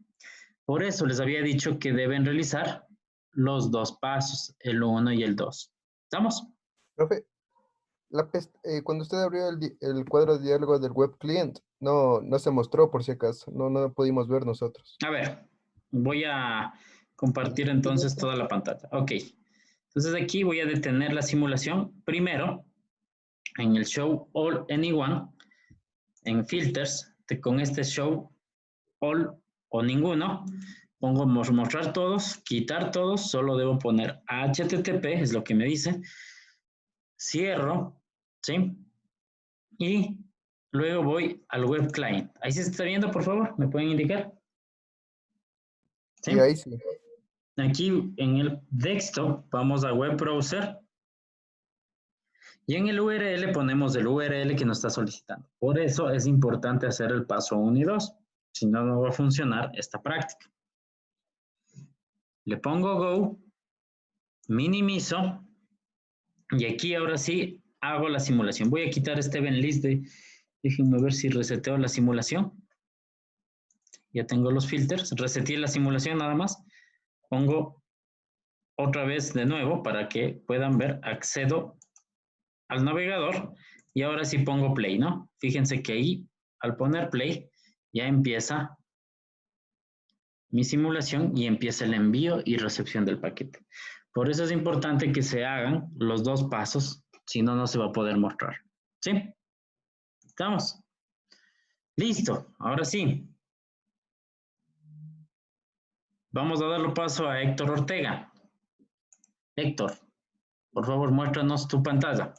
Por eso les había dicho que deben realizar los dos pasos, el 1 y el 2. ¿Estamos? Profe, cuando usted abrió el cuadro de diálogo del web client, no se mostró por si acaso, no pudimos ver nosotros. A ver, voy a compartir entonces toda la pantalla. Ok, entonces aquí voy a detener la simulación. Primero, en el Show All Anyone, en Filters, con este Show All o Ninguno, pongo mostrar todos, quitar todos, solo debo poner HTTP, es lo que me dice. Cierro, ¿sí? Y luego voy al Web Client. ¿Ahí se está viendo, por favor? ¿Me pueden indicar? ¿Sí? Y ahí sí. Aquí en el desktop vamos a Web Browser y en el URL ponemos el URL que nos está solicitando. Por eso es importante hacer el paso 1 y 2. Si no, no va a funcionar esta práctica. Le pongo Go, minimizo y aquí ahora sí hago la simulación. Voy a quitar este event list. Déjenme ver si reseteo la simulación. Ya tengo los filters. Reseteé la simulación nada más. Pongo otra vez de nuevo para que puedan ver. Accedo al navegador y ahora sí pongo play, ¿no? Fíjense que ahí, al poner play, ya empieza mi simulación y empieza el envío y recepción del paquete. Por eso es importante que se hagan los dos pasos, si no, no se va a poder mostrar. ¿Sí? ¿Estamos? Listo, ahora sí. Vamos a darle paso a Héctor Ortega. Héctor, por favor, muéstranos tu pantalla.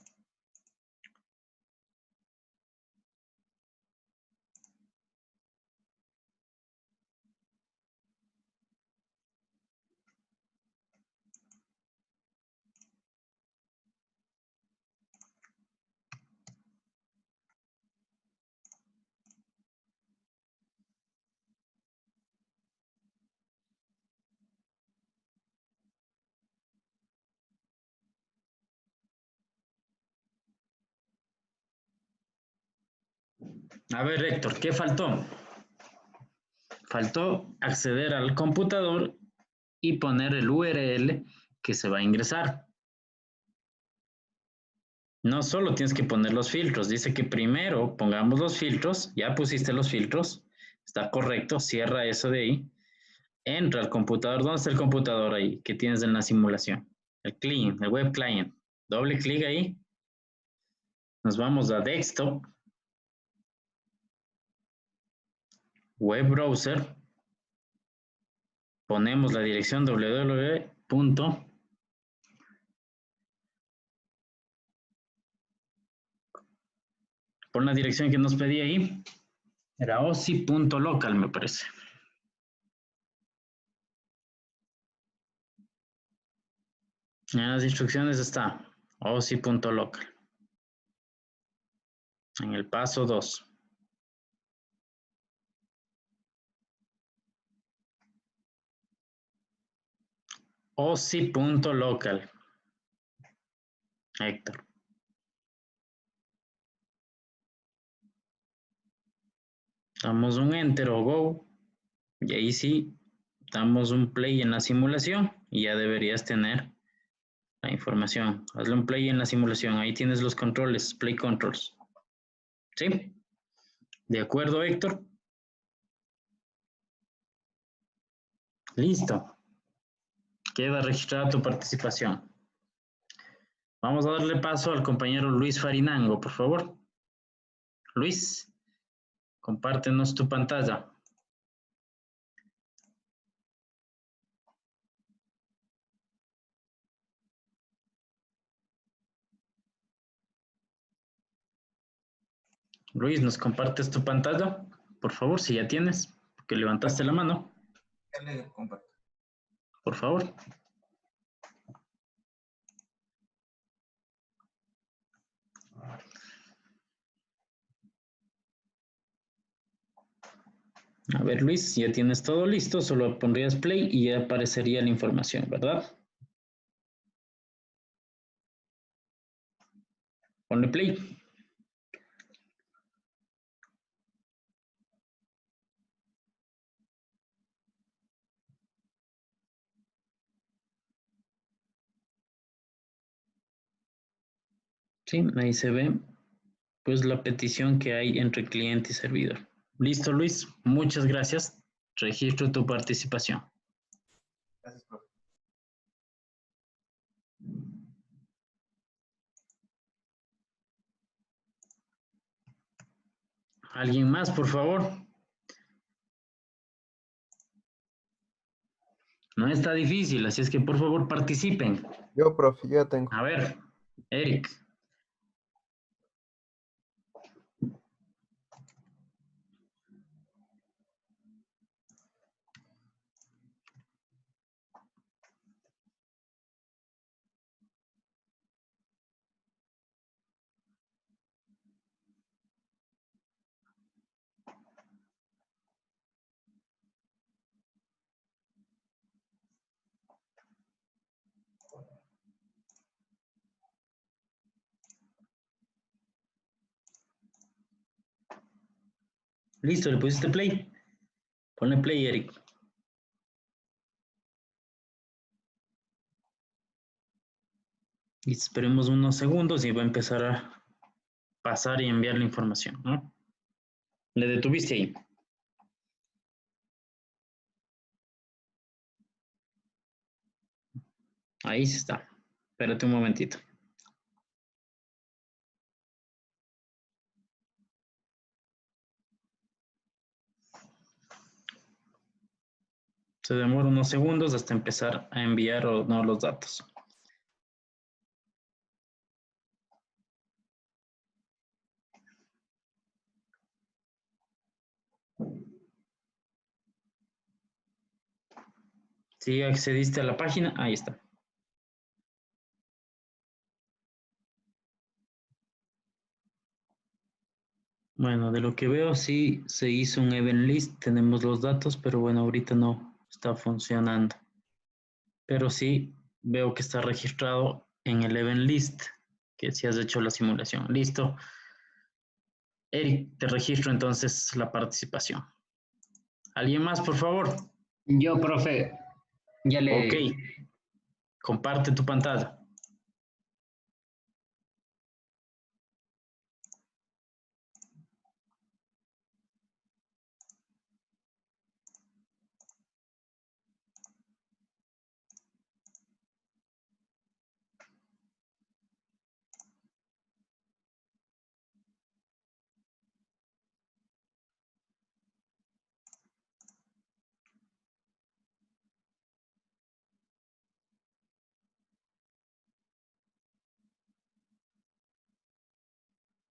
A ver, Héctor, ¿qué faltó? Faltó acceder al computador y poner el URL que se va a ingresar. No solo tienes que poner los filtros, dice que primero pongamos los filtros, ya pusiste los filtros, Está correcto, cierra eso de ahí. Entra al computador. ¿Dónde está el computador ahí que tienes en la simulación? El client, el web client. Doble clic ahí. Nos vamos a desktop. Web browser. Ponemos la dirección www. Pon la dirección que nos pedí ahí. Era osi.local, me parece. En las instrucciones está osi.local. En el paso 2. osi.local. Héctor. Damos un enter o go. Y ahí sí, damos un play en la simulación y ya deberías tener la información. Hazle un play en la simulación. Ahí tienes los controles, play controls. ¿Sí? ¿De acuerdo, Héctor? Listo. Queda registrada tu participación. Vamos a darle paso al compañero Luis Farinango, por favor. Luis, compártenos tu pantalla. Luis, ¿nos compartes tu pantalla? Por favor, si ya tienes, que levantaste la mano. Ya le comparto. Por favor. A ver, Luis, ya tienes todo listo, solo pondrías play y ya aparecería la información, ¿verdad? Ponle play. Sí, ahí se ve pues la petición que hay entre cliente y servidor. Listo, Luis, muchas gracias. Registro tu participación. Gracias, profe. ¿Alguien más, por favor? No está difícil, así es que por favor participen. Yo, profe, ya tengo. A ver, Eric. Listo, ¿le pusiste play? Ponle play, Eric. Y esperemos unos segundos y va a empezar a pasar y enviar la información, ¿no? ¿Le detuviste ahí? Ahí sí está. Espérate un momentito. Se demora unos segundos hasta empezar a enviar o no los datos. Si accediste a la página, ahí está. Bueno, de lo que veo, sí se hizo un event list, tenemos los datos, pero bueno, ahorita no está funcionando. Pero sí veo que está registrado en el event list, que si has hecho la simulación. Listo. Eric, te registro entonces la participación. ¿Alguien más, por favor? Yo, profe, ya le... Ok. Comparte tu pantalla.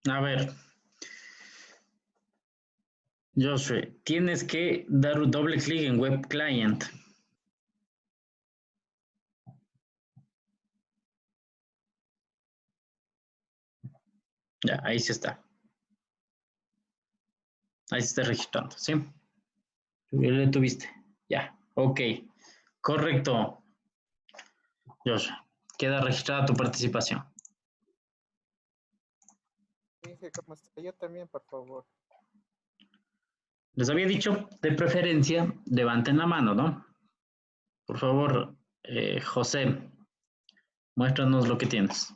A ver, Joshua, tienes que dar un doble clic en Web Client. Ya, ahí sí está. Ahí se está registrando, ¿sí? Ya le tuviste. Ya, ok. Correcto, Joshua. Queda registrada tu participación. Dije, ¿cómo está? Yo también, por favor. Les había dicho, de preferencia, levanten la mano, ¿no? Por favor, José, muéstranos lo que tienes.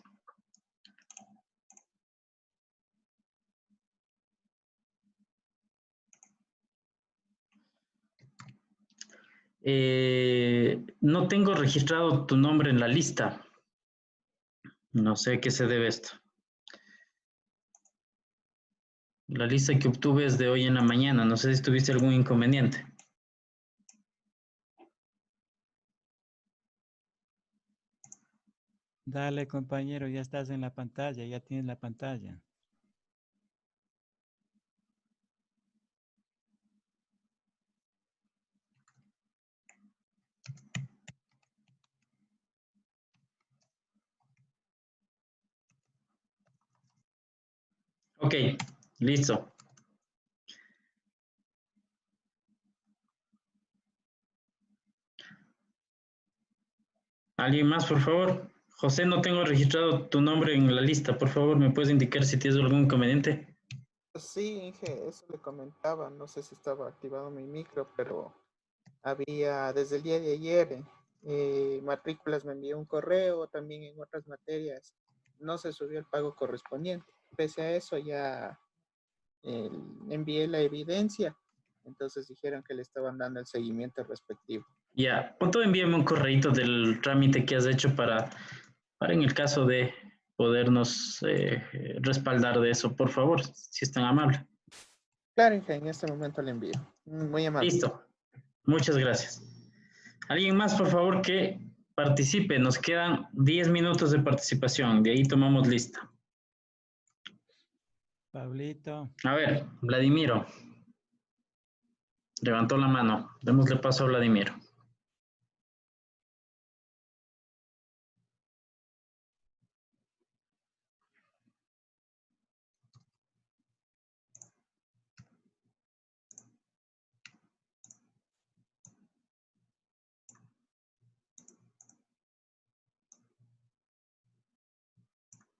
No tengo registrado tu nombre en la lista. No sé a qué se debe esto. La lista que obtuve es de hoy en la mañana. No sé si tuviste algún inconveniente. Dale, compañero, ya estás en la pantalla, ya tienes la pantalla. Ok, listo. ¿Alguien más, por favor? José, no tengo registrado tu nombre en la lista. Por favor, ¿me puedes indicar si tienes algún inconveniente? Sí, Inge, eso le comentaba. No sé si estaba activado mi micro, pero había desde el día de ayer, Matrículas me envió un correo, también en otras materias no se subió el pago correspondiente. Pese a eso ya envié la evidencia, entonces dijeron que le estaban dando el seguimiento respectivo. Ya, pronto envíame un correíto del trámite que has hecho para en el caso de podernos respaldar de eso, por favor, si es tan amable. Claro, Inge, en este momento le envío. Muy amable. Listo. Muchas gracias. ¿Alguien más, por favor, que participe? Nos quedan 10 minutos de participación. De ahí tomamos lista. Pablito, A ver, Vladimiro. Levantó la mano. Démosle paso a Vladimiro.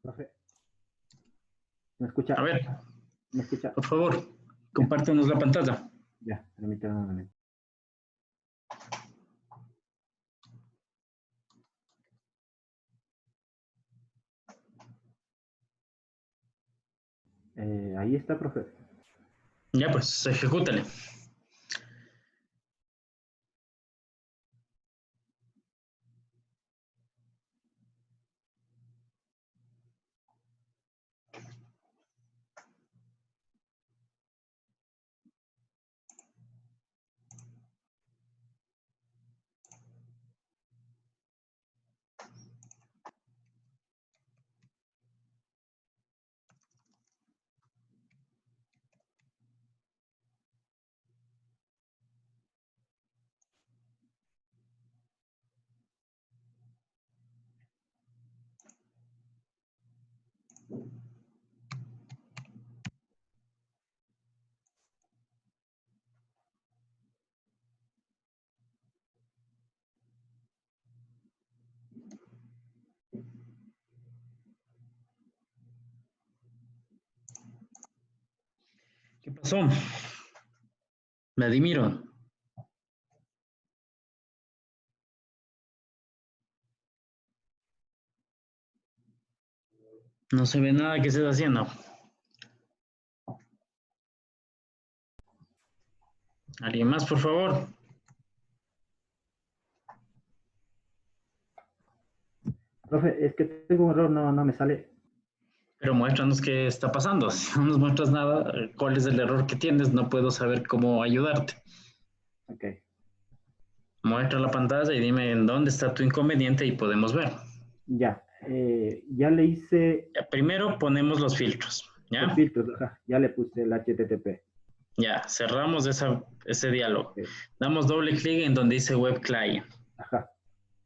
Profe, ¿me escucha? A ver, ¿Me escucha? por favor, compártenos la pantalla. Ya, permítame un momento. Ahí está, profe. Ya, pues, ejecútale. ¿Qué pasó? Vladimiro. No se ve nada que estés haciendo. ¿Alguien más, por favor? Profe, es que tengo un error, no me sale. Pero muéstranos qué está pasando. Si no nos muestras nada, cuál es el error que tienes, no puedo saber cómo ayudarte. Ok, Muestra la pantalla y dime en dónde está tu inconveniente y podemos ver. ya. Ya le hice. Ya, primero ponemos los filtros. ¿Ya? Los filtros, ajá, ya le puse el HTTP. Ya, cerramos ese diálogo. Ok, Damos doble clic en donde dice Web Client. ajá.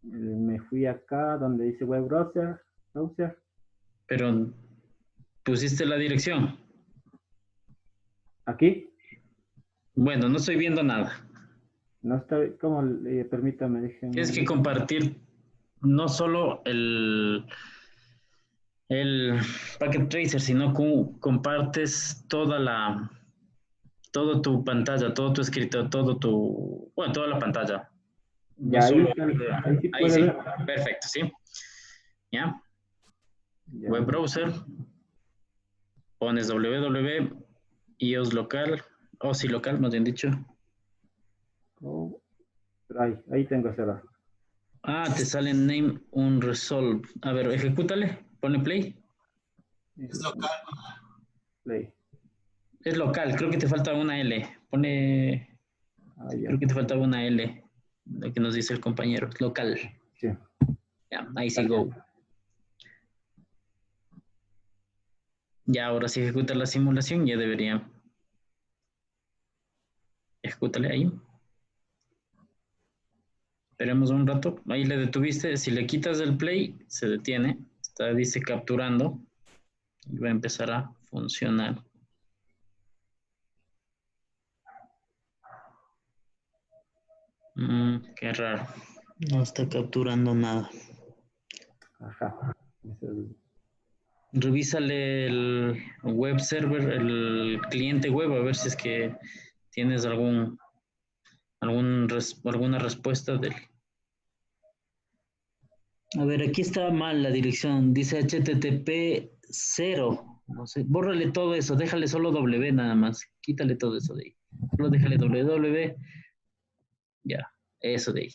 Me fui acá donde dice web browser. Pero pusiste la dirección. Aquí, Bueno, no estoy viendo nada. no está, ¿cómo? Permítame, Tienes que déjenme. compartir no solo el Packet Tracer, sino compartes toda tu pantalla, todo tu escrito, bueno, toda la pantalla. No Ya, ahí solo, está, ahí sí ahí puede sí, ver. perfecto, sí. ¿Ya? Ya. Web browser, pones www, iOS local, o si local, más bien dicho. Oh, ahí tengo cerrado. Ah, te sale name unresolved. A ver, ejecútale, ponle play. Es local. Play. Es local, creo que te falta una L. Pone, Ah, sí, ya. creo que te faltaba una L, lo que nos dice el compañero, local. Sí. Ya, ahí sí, go. Ya, ahora si ejecuta la simulación, ya debería. Ejecútale ahí. Esperemos un rato. Ahí le detuviste. Si le quitas el play, se detiene. Dice capturando. Y va a empezar a funcionar. Qué raro. No está capturando nada. Ajá. Revísale el web server, el cliente web, a ver si es que tienes alguna respuesta del. A ver, aquí está mal la dirección. Dice HTTP 0. No sé, bórrale todo eso, déjale solo W nada más. Quítale todo eso de ahí. Solo déjale www. Ya, eso de ahí.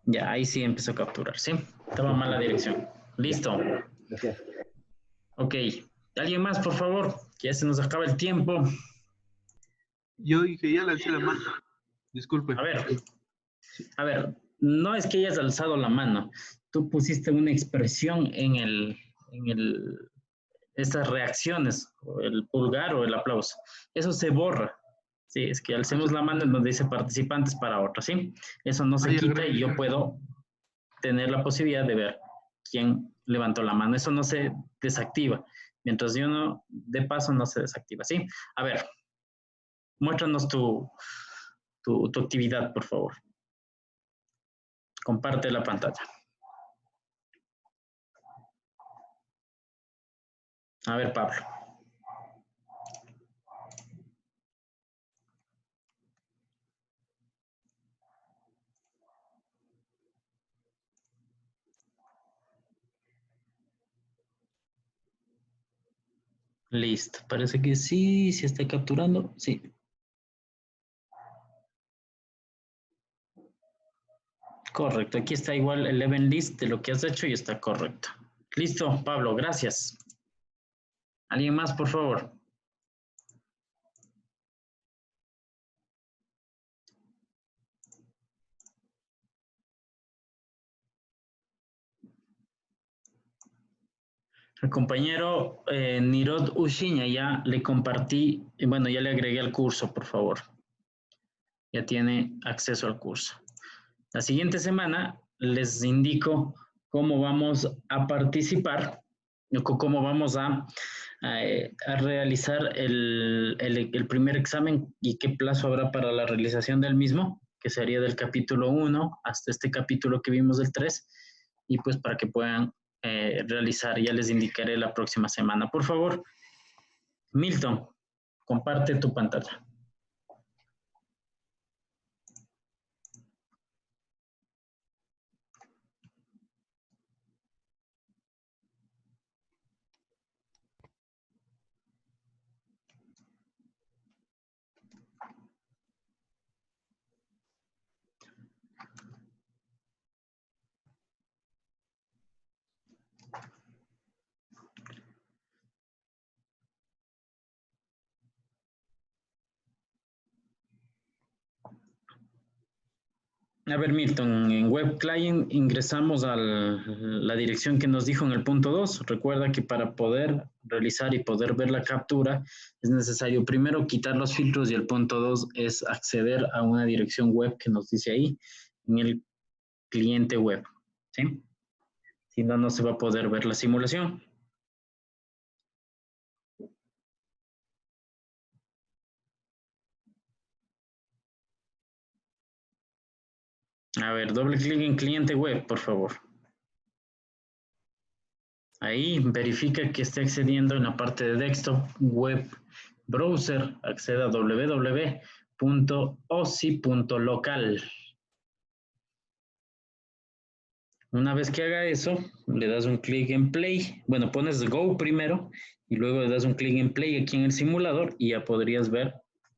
Ya, ahí sí empezó a capturar, ¿sí? Estaba mal la dirección. Listo. Gracias. Ok. ¿Alguien más, por favor? Que ya se nos acaba el tiempo. Yo dije, ya lancé la mano. Disculpe. A ver, no es que hayas alzado la mano. Tú pusiste una expresión en estas reacciones, o el pulgar o el aplauso. Eso se borra. Sí, es que alcemos la mano en donde dice participantes para otro, ¿sí? Eso no se quita y yo puedo tener la posibilidad de ver quién levantó la mano. Eso no se desactiva. Mientras yo no de paso, no se desactiva, ¿sí? A ver, muéstranos tu actividad, por favor. Comparte la pantalla. A ver, Pablo. Listo. Parece que sí, sí está capturando. Sí. Correcto. Aquí está igual el event list de lo que has hecho y está correcto. Listo, Pablo. Gracias. ¿Alguien más, por favor? El compañero Nirod Ushiña ya le compartí, bueno, ya le agregué al curso, por favor. Ya tiene acceso al curso. La siguiente semana les indico cómo vamos a participar, cómo vamos a realizar el primer examen y qué plazo habrá para la realización del mismo, que sería del capítulo 1 hasta este capítulo que vimos del 3, y pues para que puedan realizar, ya les indicaré la próxima semana. Por favor, Milton, comparte tu pantalla. A ver, Milton, en Web Client ingresamos a la dirección que nos dijo en el punto 2. Recuerda que para poder realizar y poder ver la captura es necesario primero quitar los filtros y el punto 2 es acceder a una dirección web que nos dice ahí en el cliente web. ¿Sí? Si no, no se va a poder ver la simulación. A ver, doble clic en cliente web, por favor. Ahí verifica que esté accediendo en la parte de desktop web browser, acceda a www.osi.local. Una vez que haga eso, le das un clic en play. Bueno, pones go primero y luego le das un clic en play aquí en el simulador y ya podrías ver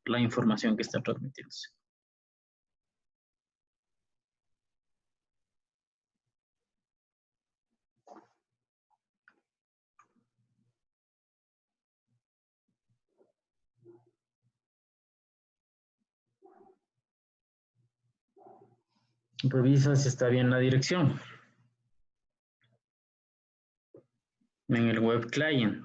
la información que está transmitiéndose. Revisa si está bien la dirección en el web client.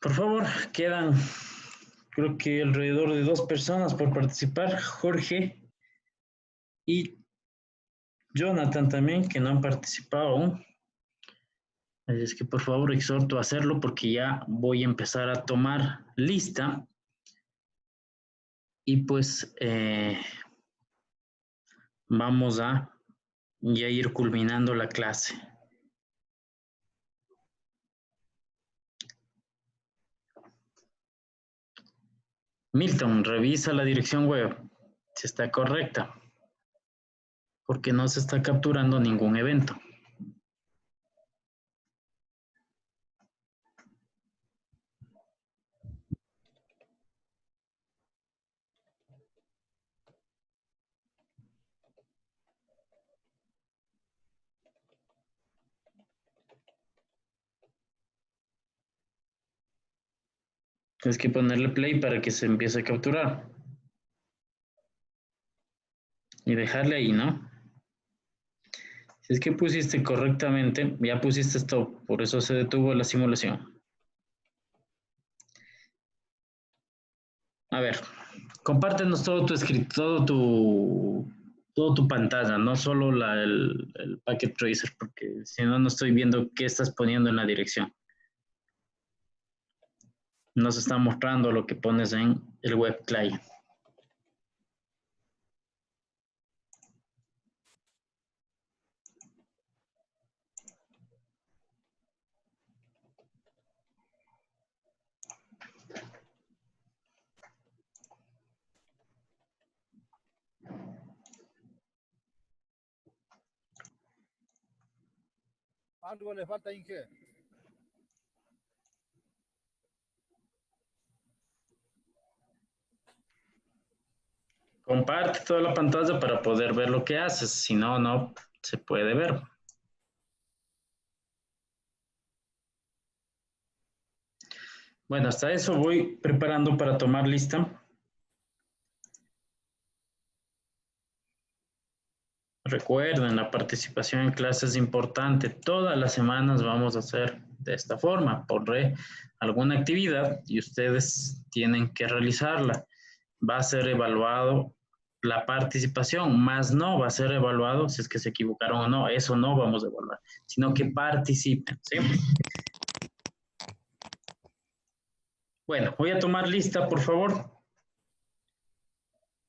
Por favor, quedan creo que alrededor de 2 personas por participar, Jorge y Jonathan también, que no han participado aún. Así es que por favor exhorto a hacerlo porque ya voy a empezar a tomar lista y pues vamos a ya ir culminando la clase. Milton, revisa la dirección web, si está correcta, porque no se está capturando ningún evento. Tienes que ponerle play para que se empiece a capturar. Y dejarle ahí, ¿no? Si es que pusiste correctamente, ya pusiste stop, por eso se detuvo la simulación. A ver, compártenos todo tu escrito, todo tu pantalla, no solo el Packet Tracer, porque si no, no estoy viendo qué estás poniendo en la dirección. Nos está mostrando lo que pones en el web client. Algo le falta, Inge. Comparte toda la pantalla para poder ver lo que haces, si no, no se puede ver. Bueno, hasta eso voy preparando para tomar lista. Recuerden, la participación en clases es importante. Todas las semanas vamos a hacer de esta forma. Pondré alguna actividad y ustedes tienen que realizarla. Va a ser evaluado la participación, más no va a ser evaluado si es que se equivocaron o no. Eso no vamos a evaluar, sino que participen, ¿sí? Bueno, voy a tomar lista, por favor.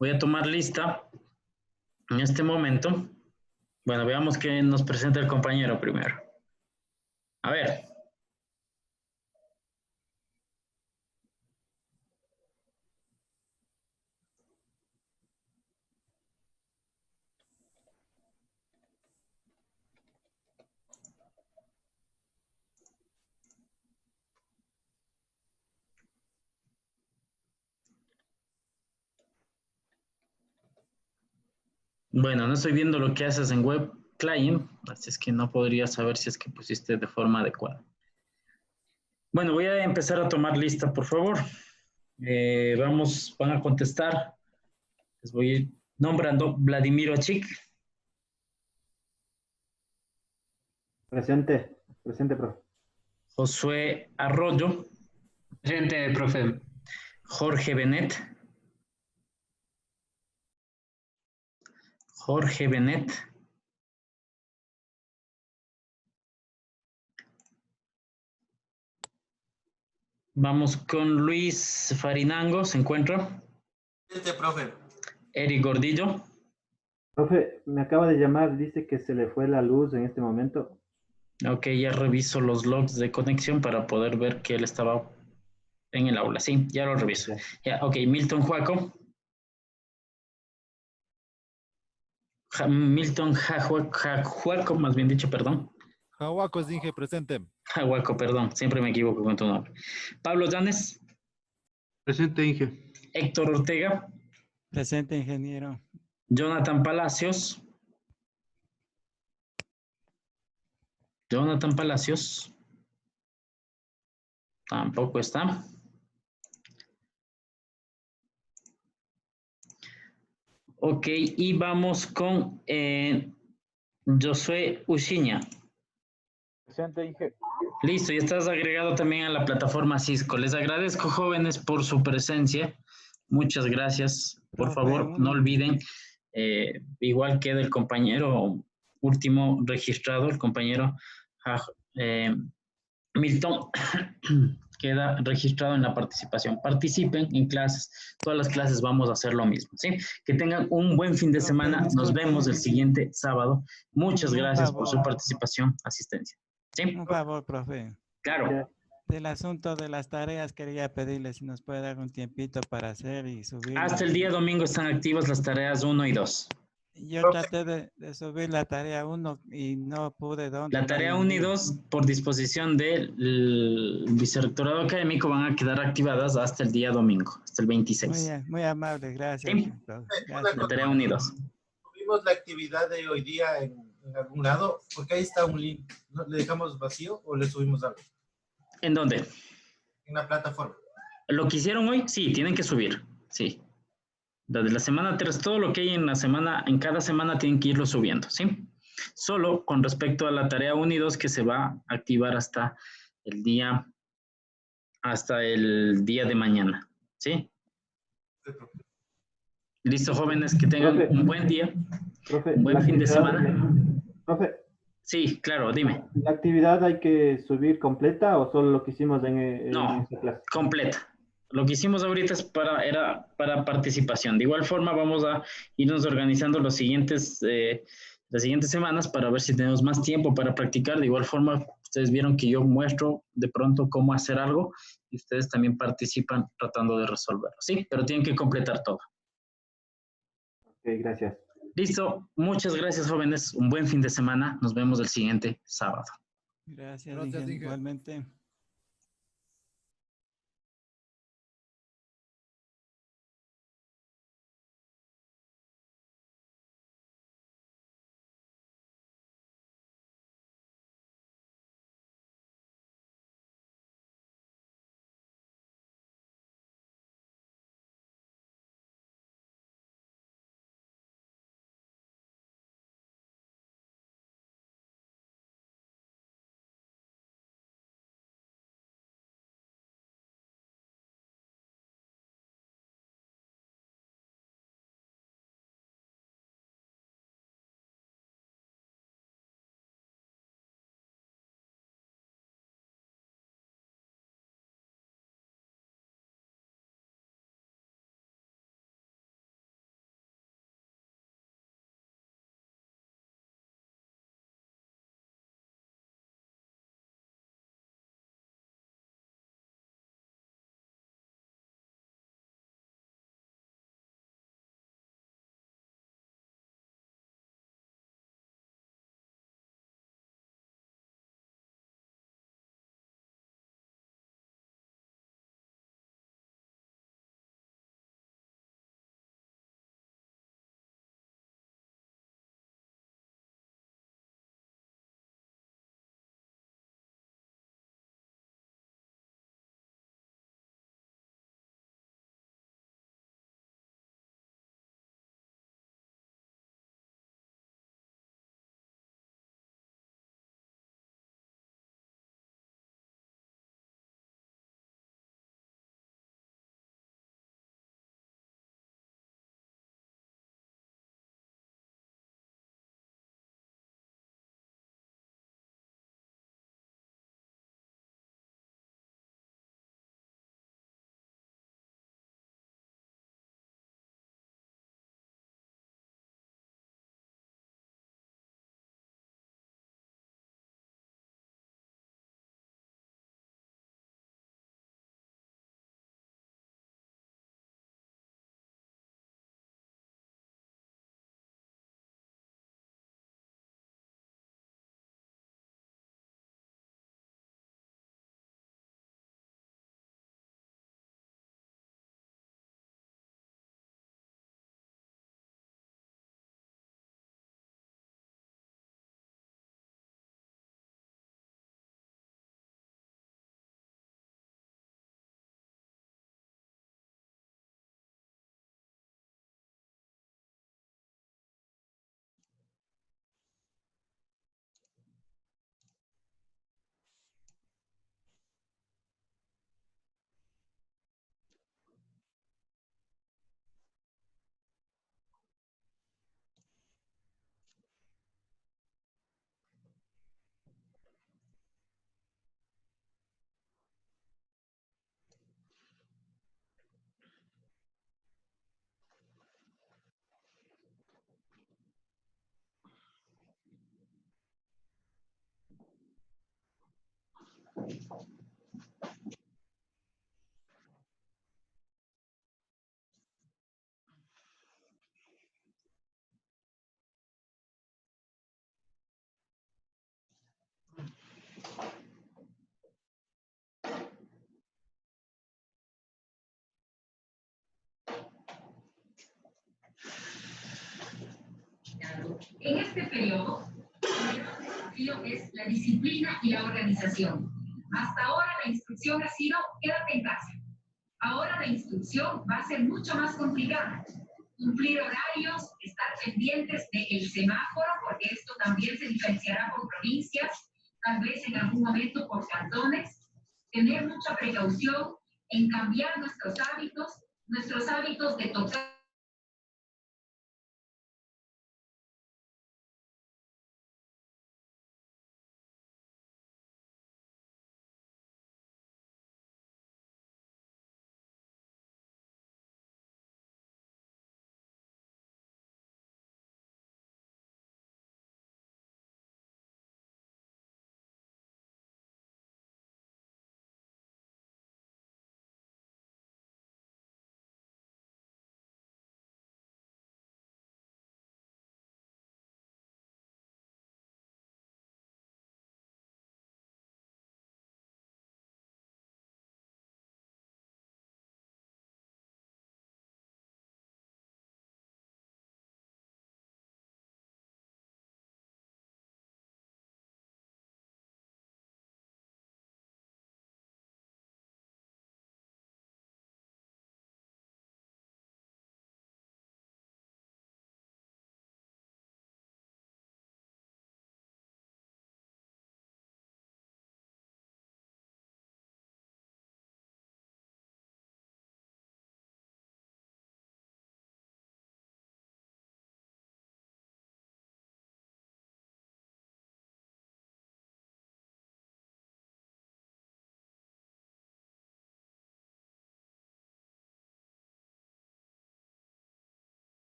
Voy a tomar lista en este momento. Bueno, veamos qué nos presenta el compañero primero. A ver. Bueno, no estoy viendo lo que haces en web client, así es que no podría saber si es que pusiste de forma adecuada. Bueno, voy a empezar a tomar lista, por favor. Van a contestar. Les voy a ir nombrando Vladimir Ochik, Presente, presente, profe. Josué Arroyo, Presente, profe. Jorge Benet, Jorge Benet, vamos con Luis Farinango, ¿se encuentra? Presente, profe. Eric Gordillo, Profe, me acaba de llamar, dice que se le fue la luz en este momento. ok, ya reviso los logs de conexión para poder ver que él estaba en el aula, sí, ya lo reviso. Ya, ok, Milton Juaco, Milton Juaco, más bien dicho, perdón. Jahuaco es Inge, presente. Juaco, perdón, siempre me equivoco con tu nombre. Pablo Llanes, Presente, Inge. Héctor Ortega, Presente, ingeniero. Jonathan Palacios, Jonathan Palacios, tampoco está. Ok, y vamos con Josué Uciña. Presente, Inge. Listo, y estás agregado también a la plataforma Cisco. Les agradezco, jóvenes, por su presencia. Muchas gracias. Por Profe, favor, no olviden, igual queda el compañero último registrado, el compañero eh, Milton, queda registrado en la participación. Participen en clases. Todas las clases vamos a hacer lo mismo, ¿sí? Que tengan un buen fin de Profe, semana. Nos disculpe. vemos el siguiente sábado. Muchas Un gracias por su favor. participación, asistencia. ¿Sí? Un favor, profe. Claro. Del asunto de las tareas quería pedirle si nos puede dar un tiempito para hacer y subir. Hasta el día domingo están activas las tareas 1 y 2. Yo traté de subir la tarea 1 y no pude. ¿Dónde? La tarea 1 y 2, por disposición del vicerrectorado académico, van a quedar activadas hasta el día domingo, hasta el 26. Muy amable, gracias. ¿Sí? Gracias. La tarea 1 y 2. Tuvimos la actividad de hoy día en algún lado, porque ahí está un link. ¿Le dejamos vacío o le subimos algo? ¿En dónde? En la plataforma. ¿Lo que hicieron hoy? Sí, tienen que subir. Sí. Desde la semana 3, todo lo que hay en la semana, en cada semana tienen que irlo subiendo, ¿sí? Solo con respecto a la tarea 1 y 2 que se va a activar hasta el día de mañana, ¿sí? Listo, jóvenes, que tengan Profe, un buen día, profe, un buen fin de semana. Profe, Sí, claro, dime. ¿la actividad hay que subir completa o solo lo que hicimos en No, esta clase? completa. Lo que hicimos ahorita era para participación. De igual forma, vamos a irnos organizando las siguientes semanas para ver si tenemos más tiempo para practicar. De igual forma, ustedes vieron que yo muestro de pronto cómo hacer algo y ustedes también participan tratando de resolverlo, ¿sí? Pero tienen que completar todo. Ok, gracias. Listo. Muchas gracias, jóvenes. Un buen fin de semana. Nos vemos el siguiente sábado. Gracias, Gracias, Inge. igualmente. En este periodo, el gran desafío es la disciplina y la organización. Hasta ahora la instrucción ha sido quédate en casa. Ahora la instrucción va a ser mucho más complicada. Cumplir horarios, estar pendientes del semáforo, porque esto también se diferenciará por provincias, tal vez en algún momento por cantones. Tener mucha precaución en cambiar nuestros hábitos de tocar